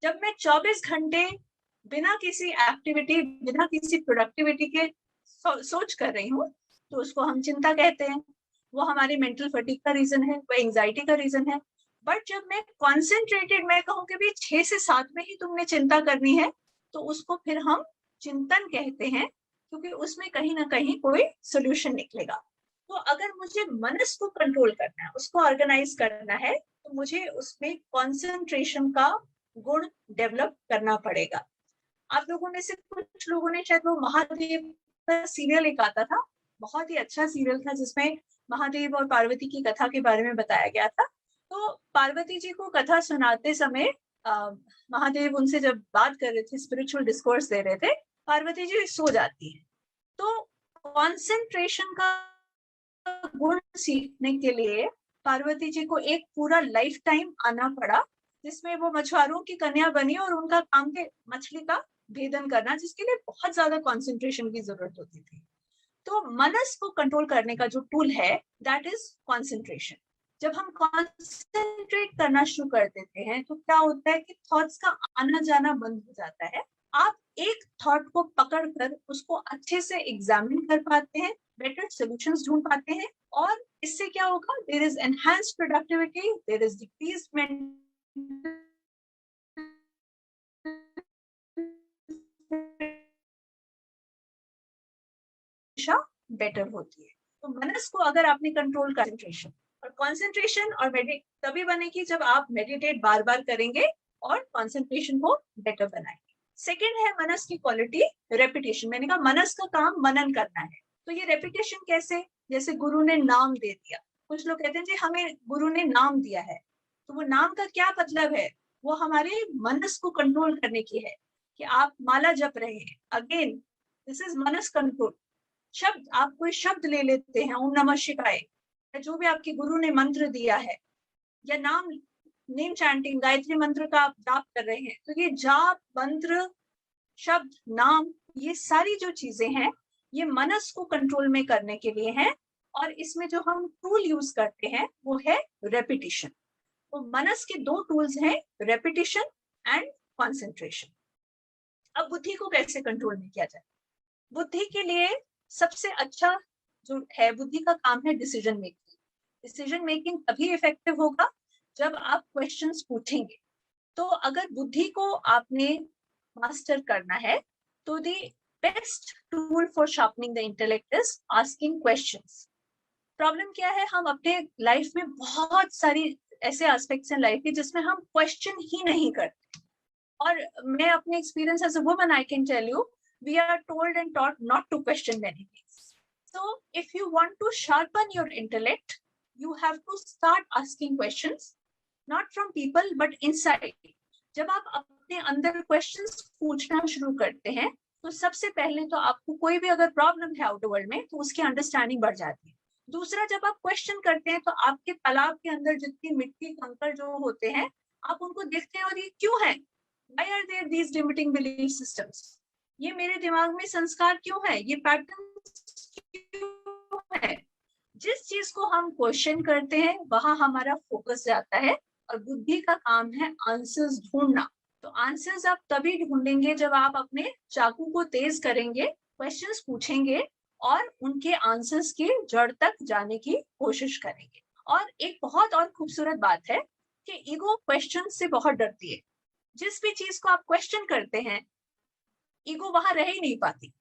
जब मैं 24 घंटे बिना किसी एक्टिविटी, बिना किसी प्रोडक्टिविटी के सोच कर रही हूँ तो उसको हम चिंता कहते हैं। वो हमारी मेंटल फटीग का रीजन है, वो एंजाइटी का रीजन है। बट जब मैं कॉन्सेंट्रेटेड, मैं कहूँ कि भी 6 से 7 में ही तुमने चिंता करनी है, तो उसको फिर हम चिंतन कहते हैं, क्योंकि उसमें कहीं ना कहीं कोई सोल्यूशन निकलेगा। तो अगर मुझे मनस को कंट्रोल करना है, उसको ऑर्गेनाइज करना है, तो मुझे उसमें कॉन्सेंट्रेशन का गुण डेवलप करना पड़ेगा। आप लोगों में से कुछ लोगों ने शायद वो महादेव का सीरियल एक आता था, बहुत ही अच्छा सीरियल था जिसमें महादेव और पार्वती की कथा के बारे में बताया गया था। तो पार्वती जी को कथा सुनाते समय महादेव उनसे जब बात कर रहे थे, स्पिरिचुअल डिस्कोर्स दे रहे थे, पार्वती जी सो जाती है। तो कॉन्सेंट्रेशन का गुण सीखने के लिए पार्वती जी को एक पूरा लाइफ टाइम आना पड़ा, जिसमें वो मछुआरों की कन्या बनी और उनका काम के मछली का भेदन करना, जिसके लिए बहुत ज्यादा कंसंट्रेशन की जरूरत होती थी। तो मनस को कंट्रोल करने का जो टूल है दैट इज कंसंट्रेशन। जब हम कंसंट्रेट करना शुरू कर देते हैं तो क्या होता है कि थॉट्स का आना जाना बंद हो जाता है। आप एक थॉट को पकड़कर उसको अच्छे से एग्जामिन कर पाते हैं, बेटर सॉल्यूशंस ढूंढ पाते हैं, और इससे क्या होगा? There is enhanced productivity, there is decreased mental better होती है। तो मनस को अगर आपने कंट्रोल, कंसंट्रेशन और कंसंट्रेशन और मेडिटेट तभी बनेगी जब आप मेडिटेट बार बार करेंगे और कंसंट्रेशन को बेटर बनाएंगे। सेकंड है मनस की क्वालिटी, रेपिटेशन। मैंने कहा मनस का काम मनन करना है, तो ये रेपिटेशन कैसे? जैसे गुरु ने नाम दे दिया, कुछ लोग कहते हैं जी हमें गुरु ने नाम दिया है, तो वो नाम का क्या मतलब है? वो हमारे मनस को कंट्रोल करने की है कि आप माला जप रहे हैं, again this is Manas control. शब्द, आप कोई शब्द ले लेते हैं, ओम नमः शिवाय, जो भी आपके गुरु ने मंत्र दिया है, या नेम चैंटिंग, गायत्री मंत्र का आप जाप कर रहे हैं, तो ये जाप मंत्र, शब्द, नाम, ये सारी जो चीजें हैं ये मनस को कंट्रोल में करने के लिए हैं। और इसमें जो हम टूल यूज करते हैं वो है रेपिटेशन। तो मनस के 2 टूल्स हैं, रेपिटेशन एंड कॉन्सेंट्रेशन। अब बुद्धि को कैसे कंट्रोल में किया जाए? बुद्धि के लिए सबसे अच्छा जो है, बुद्धि का काम है डिसीजन मेकिंग। डिसीजन मेकिंग तभी इफेक्टिव होगा जब आप क्वेश्चंस पूछेंगे। तो अगर बुद्धि को आपने मास्टर करना है तो the best tool for sharpening the intellect is asking questions. Problem क्या है? हम अपने लाइफ में बहुत सारी ऐसे एस्पेक्ट्स हैं लाइफ के जिसमें हम क्वेश्चन ही नहीं करते। और मैं अपने experience as a woman I can tell you, we are told and taught not to question many things. So if you want to sharpen your intellect, you have to start asking questions, not from people but inside. जब आप अपने अंदर questions पूछना शुरू करते हैं तो सबसे पहले तो आपको कोई भी अगर प्रॉब्लम है आउटर वर्ल्ड में तो उसकी अंडरस्टैंडिंग बढ़ जाती है। दूसरा, जब आप क्वेश्चन करते हैं तो आपके तालाब के अंदर जितनी मिट्टी कंकड़ जो होते हैं आप उनको देखते हैं और ये क्यों है, why are there these limiting belief systems, ये मेरे दिमाग में संस्कार क्यों है, ये पैटर्न क्यों है। जिस चीज को हम क्वेश्चन करते हैं वहां हमारा फोकस जाता है और बुद्धि का काम है आंसर्स ढूंढना। तो आंसर्स आप तभी ढूंढेंगे जब आप अपने चाकू को तेज करेंगे, क्वेश्चंस पूछेंगे और उनके आंसर्स की जड़ तक जाने की कोशिश करेंगे। और एक बहुत और खूबसूरत बात है कि ईगो क्वेश्चन से बहुत डरती है। जिस भी चीज को आप क्वेश्चन करते हैं ईगो वहां रह ही नहीं पाती।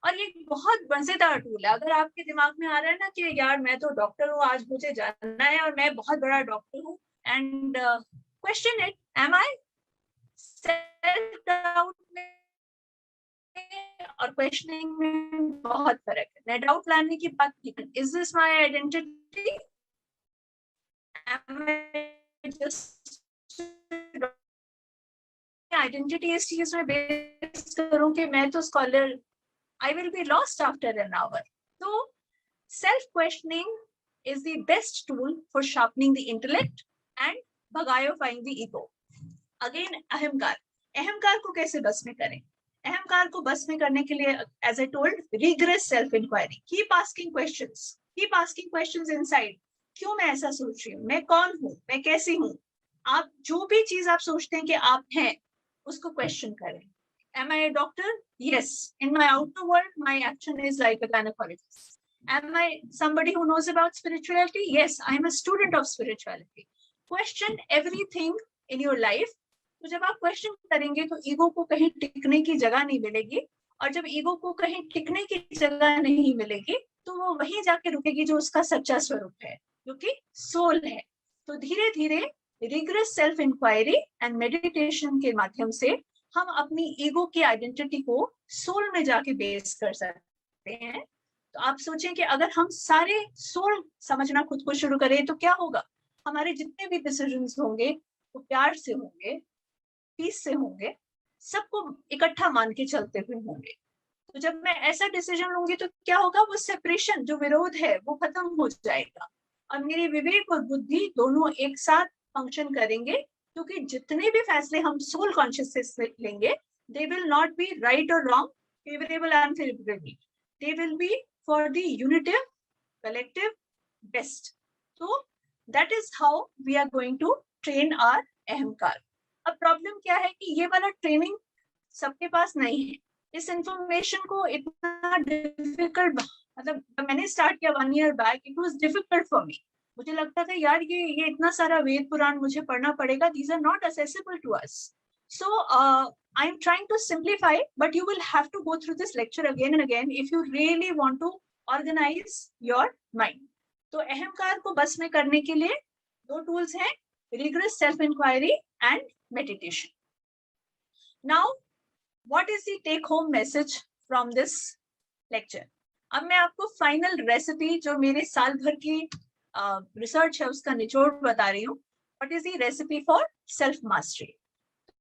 और ये बहुत मजेदार टूल है। अगर आपके दिमाग में आ रहा है ना कि यार मैं तो डॉक्टर हूँ, आज मुझे जानना है और मैं बहुत बड़ा डॉक्टर हूँ, and question it, am I. Self doubt में और क्वेश्चनिंग में बहुत फर्क है। मैं डाउट लाने की बात की, is this my identity, am I just identity इस चीज में बेस करूं कि मैं तो scholar, I will be lost after an hour. So, self-questioning is the best tool for sharpening the intellect and भगायोफाइंग the ego. Again, अहंकार। अहंकार को कैसे बस में करें? अहंकार को बस में करने के लिए, as I told, rigorous self-inquiry. Keep asking questions. Keep asking questions inside. क्यों मैं ऐसा सोच रही हूँ? मैं कौन हूँ? मैं कैसी हूँ? आप जो भी चीज आप सोचते हैं कि आप हैं, उसको क्वेश्चन करें। Am I a doctor? Yes. In my outer world, my action is like a gynecologist. Am I somebody who knows about spirituality? Yes, I am a student of spirituality. Question everything in your life. तो जब आप question करेंगे तो ego को कहीं टिकने की जगह नहीं मिलेगी, और जब ईगो को कहीं टिकने की जगह नहीं मिलेगी तो वो वहीं जाके रुकेगी जो उसका सच्चा स्वरूप है, जो कि सोल है। तो धीरे धीरे regress self inquiry and meditation के माध्यम से हम अपनी ईगो की आइडेंटिटी को सोल में जाके बेस कर सकते हैं। तो आप सोचें कि अगर हम सारे सोल समझना खुद को शुरू करें तो क्या होगा। हमारे जितने भी डिसीजंस होंगे वो प्यार से होंगे, पीस से होंगे, सबको इकट्ठा मान के चलते हुए होंगे। तो जब मैं ऐसा डिसीजन लूंगी तो क्या होगा, वो सेपरेशन, जो विरोध है वो खत्म हो जाएगा और मेरे विवेक और बुद्धि दोनों एक साथ फंक्शन करेंगे। क्योंकि जितने भी फैसले हम सोल कॉन्शियसनेस से लेंगे, they will not be right और wrong, favourable and unfavourable, they will be for the unitive collective best. तो that is how we are going to train our ahankar. अब प्रॉब्लम क्या है कि ये वाला ट्रेनिंग सबके पास नहीं है। इस इंफॉर्मेशन को इतना डिफिकल्ट, मतलब मैंने स्टार्ट किया 1 year back, it was difficult for me. मुझे लगता था यार ये इतना सारा वेद पुराण मुझे पढ़ना पड़ेगा, these are not accessible to us. So I am trying to simplify, but you will have to go through this lecture again and again if you really want to organize your mind. तो अहंकार को बस में करने के लिए 2 tools हैं, rigorous self inquiry and meditation. Now what is the take home message from this lecture? अब मैं आपको फाइनल रेसिपी, जो मेरे साल भर की रिसर्च है उसका निचोड़ बता रही हूँ। What is the recipe for self mastery?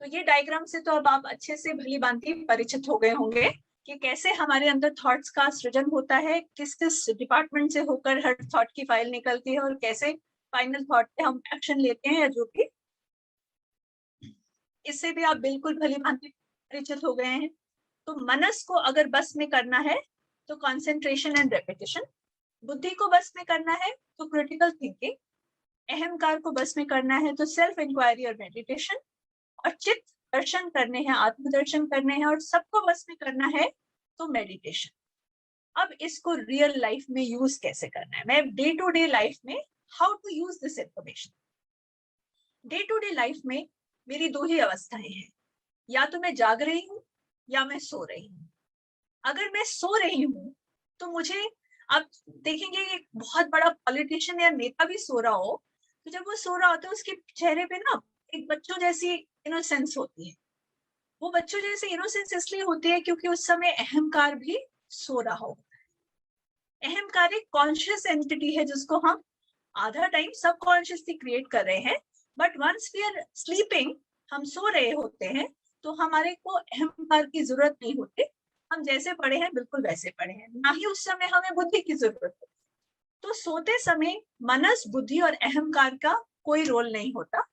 तो ये डायग्राम से तो अब आप अच्छे से भली भांति परिचित हो गए होंगे कि कैसे हमारे अंदर थॉट्स का सृजन होता है, किस किस डिपार्टमेंट से होकर हर थॉट की फाइल निकलती है और कैसे फाइनल थॉट पे हम एक्शन लेते हैं, या जो भी, इससे भी आप बिल्कुल भली भांति परिचित हो गए हैं। तो मनस को अगर बस में करना है तो कंसंट्रेशन एंड रेपिटेशन, बुद्धि को बस में करना है तो क्रिटिकल थिंकिंग, अहंकार को बस में करना है तो सेल्फ इंक्वायरी और मेडिटेशन, और चित्त दर्शन करने हैं, आत्मदर्शन करने हैं, और सबको बस में करना है तो मेडिटेशन। अब इसको रियल लाइफ में यूज कैसे करना है, मैं डे टू डे लाइफ में how to use this information. Day to day life में मेरी 2 ही अवस्थाएं हैं, या तो मैं जाग रही हूँ या मैं सो रही हूँ। अगर मैं सो रही हूँ तो मुझे, आप देखेंगे एक बहुत बड़ा पॉलिटिशियन या नेता भी सो रहा हो, तो जब वो सो रहा होता है उसके चेहरे पे ना एक बच्चों जैसी इनोसेंस होती है। वो बच्चों जैसी इनोसेंस इसलिए होती है क्योंकि उस समय अहंकार भी सो रहा होता है। अहंकार एक कॉन्शियस एंटिटी है जिसको हम आधा टाइम सबकॉन्शियसली क्रिएट कर रहे हैं, but once we are sleeping हम सो रहे होते हैं तो हमारे को अहंकार की जरूरत नहीं होती, हम जैसे पड़े हैं बिल्कुल वैसे पड़े हैं, ना ही उस समय हमें बुद्धि की जरूरत है। तो सोते समय मनस, बुद्धि और अहंकार का कोई रोल नहीं होता।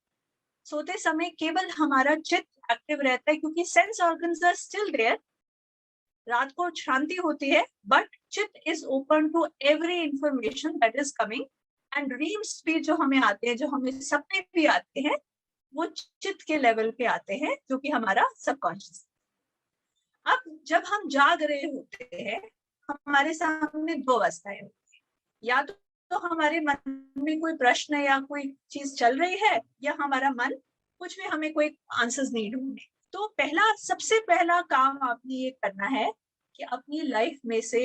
सोते समय केवल हमारा चित्त एक्टिव रहता है, क्योंकि sense organs are still there. रात को शांति होती है, बट चित्त is open to every information that is coming, and dreams भी जो हमें आते हैं, जो हमें सपने भी आते हैं, वो चित्त के लेवल पे आते हैं, जो कि हमारा सबकॉन्शियस। अब जब हम जाग रहे होते हैं, हमारे सामने दो अवस्थाएं होती है, या तो हमारे मन में कोई प्रश्न या कोई चीज चल रही है, या हमारा मन कुछ भी हमें कोई आंसर्स नहीं ढूंढे। तो सबसे पहला काम आपने ये करना है कि अपनी लाइफ में से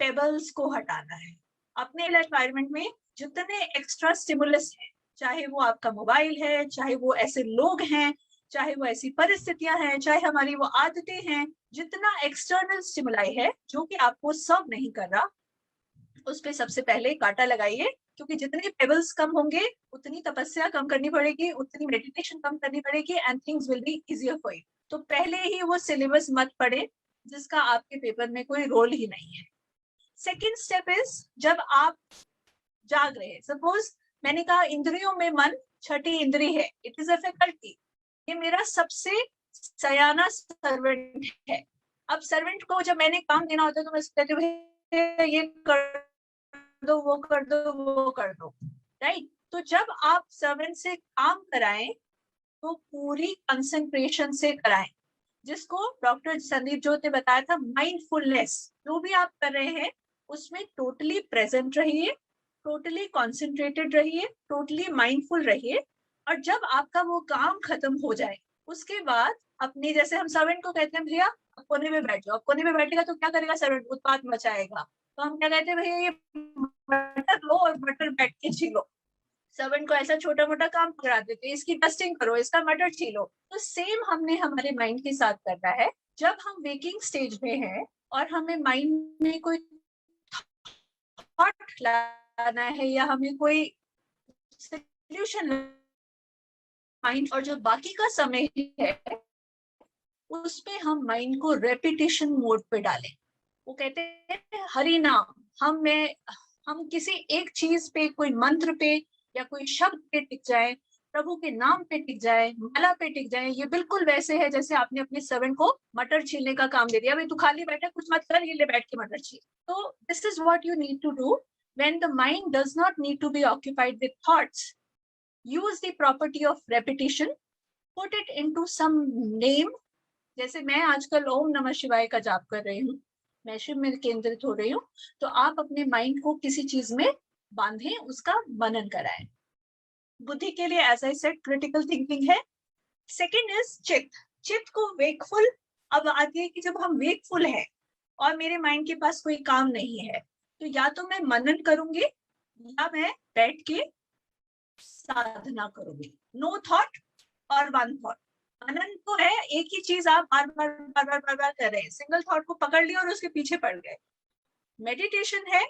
पेबल्स को हटाना है। अपने एनवायरनमेंट में जितने एक्स्ट्रा स्टिमुलस है, चाहे वो आपका मोबाइल है, चाहे वो ऐसे लोग हैं, चाहे वो ऐसी परिस्थितियां हैं, चाहे हमारी वो आदतें हैं, जितना एक्सटर्नल स्टिमुलाई है जो कि आपको सर्व नहीं कर रहा, उस पे सबसे पहले कांटा लगाइए। क्योंकि जितने पेबल्स कम होंगे, उतनी तपस्या कम करनी पड़ेगी, उतनी मेडिटेशन कम करनी पड़ेगी, and things will be easier for you. तो पहले ही वो सिलेबस मत पढ़े जिसका आपके पेपर में कोई रोल ही नहीं है। सेकेंड स्टेप इज, जब आप जाग रहे हैं, सपोज मैंने कहा इंद्रियों में मन छठी इंद्री है, इट इज अ फैकल्टी, ये मेरा सबसे सयाना सर्वेंट है। अब सर्वेंट को जब मैंने काम देना होता है तो मैं कहती हूँ ये कर दो, वो कर दो, वो कर दो, राइट। तो जब आप सर्वेंट से काम कराएं तो पूरी कंसंट्रेशन से कराएं, जिसको डॉक्टर संदीप जोत ने बताया था माइंडफुलनेस। जो भी आप कर रहे हैं उसमें टोटली प्रेजेंट रहिए, टोटली कॉन्सेंट्रेटेड रहिए, टोटली माइंडफुल रहिए। और जब आपका वो काम खत्म हो जाए, उसके बाद अपने, जैसे हम सर्वेंट को कहते हैं भैया आप कोने में बैठ जाओ, अब कोने में बैठेगा तो क्या करेगा सर्वेंट, उत्पात मचाएगा। तो हम क्या कहते हैं, भैया ये बटर लो और बटर बैठ के छीलो। सर्वेंट को ऐसा छोटा मोटा काम करा देते, इसकी डस्टिंग करो, इसका मटर छीलो। तो सेम हमने हमारे माइंड के साथ करना है। जब हम वेकिंग स्टेज में हैं और हमें माइंड में कोई थॉट लाना है या हमें कोई सोल्यूशन माइंड, और जो बाकी का समय है उसमें हम माइंड को रेपिटेशन मोड पे डालें। वो कहते हैं हरि नाम, हम किसी एक चीज पे, कोई मंत्र पे या कोई शब्द पे टिक जाए, प्रभु के नाम पे टिक जाए, माला पे टिक जाए। ये बिल्कुल वैसे है जैसे आपने अपने सर्वेंट को मटर छीलने का काम दे दिया, भाई तू खाली बैठा कुछ मत कर, ये ले बैठ के मटर छील। तो this is what you need to do when the mind does not need to be occupied with thoughts. Use the property of repetition, put it into some name. जैसे मैं आजकल ओम नमः शिवाय का जाप कर रही हूँ, मैं शिव में केंद्रित हो रही हूँ, तो आप अपने माइंड को किसी चीज में बांधें, उसका मनन कराएं। बुद्धि के लिए as I said critical thinking है। सेकंड इज चित्त। चित्त को वेकफुल। अब आती है कि जब हम वेकफुल हैं और मेरे माइंड के पास कोई काम नहीं है, तो या तो मैं मनन करूंगी या मैं बैठ के साधना करूंगी। नो थॉट और वन थॉट। मनन तो है एक ही चीज आप बार बार बार बार बार बार कर रहे हैं, सिंगल थॉट को पकड़ लिया और उसके पीछे पड़ गए। मेडिटेशन है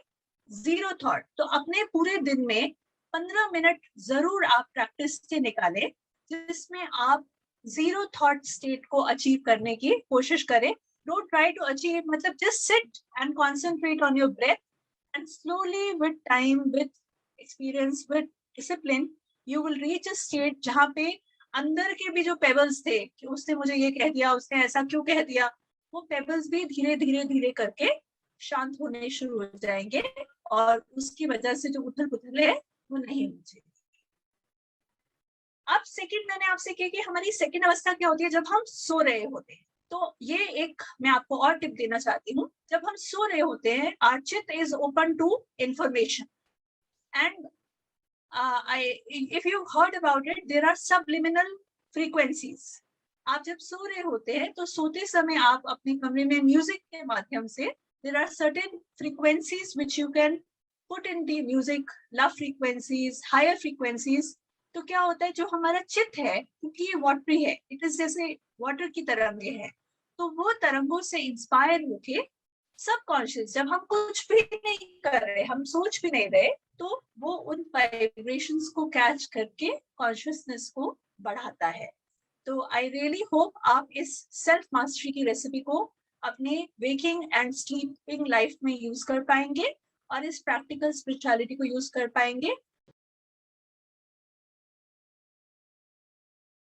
जीरो थॉट। तो अपने पूरे दिन में 15 मिनट जरूर आप प्रैक्टिस से निकालें जिसमें आप जीरो थॉट स्टेट को अचीव करने की कोशिश करें। डोंट ट्राई टू अचीव, मतलब just sit and concentrate on your breath, and slowly with time, with experience, with discipline, you will reach a state जहां पे अंदर के भी जो पेबल्स थे कि उसने मुझे ये कह दिया, उसने ऐसा क्यों कह दिया, वो पेबल्स भी धीरे धीरे धीरे करके शांत होने शुरू हो जाएंगे और उसकी वजह से जो उथल पुथल है वो नहीं होगी। अब सेकंड मैंने आपसे कहा कि हमारी सेकंड अवस्था क्या होती है जब हम सो रहे होते हैं। तो ये एक मैं आपको और टिप देना चाहती हूँ। जब हम सो रहे होते हैं, आवर चित्त is open to information, and if you've heard about it, there are subliminal frequencies. आप जब सो रहे होते हैं तो सोते समय आप अपने कमरे में म्यूजिक के माध्यम से, there are certain frequencies which you can put in the music, love frequencies, higher frequencies. तो क्या होता है, जो हमारा चित्त है, क्योंकि ये वाटरी है, इट इज जैसे वाटर की तरंगे है, तो वो तरंगों से इंस्पायर होके सबकॉन्शियस, जब हम कुछ भी नहीं कर रहे, हम सोच भी नहीं रहे, तो वो उन वाइब्रेशंस को कैच करके कॉन्शियसनेस को बढ़ाता है। तो आई रियली होप आप इस सेल्फ मास्टरी की रेसिपी को अपने वेकिंग एंड स्लीपिंग लाइफ में यूज कर पाएंगे और इस प्रैक्टिकल स्पिरिचुअलिटी को यूज कर पाएंगे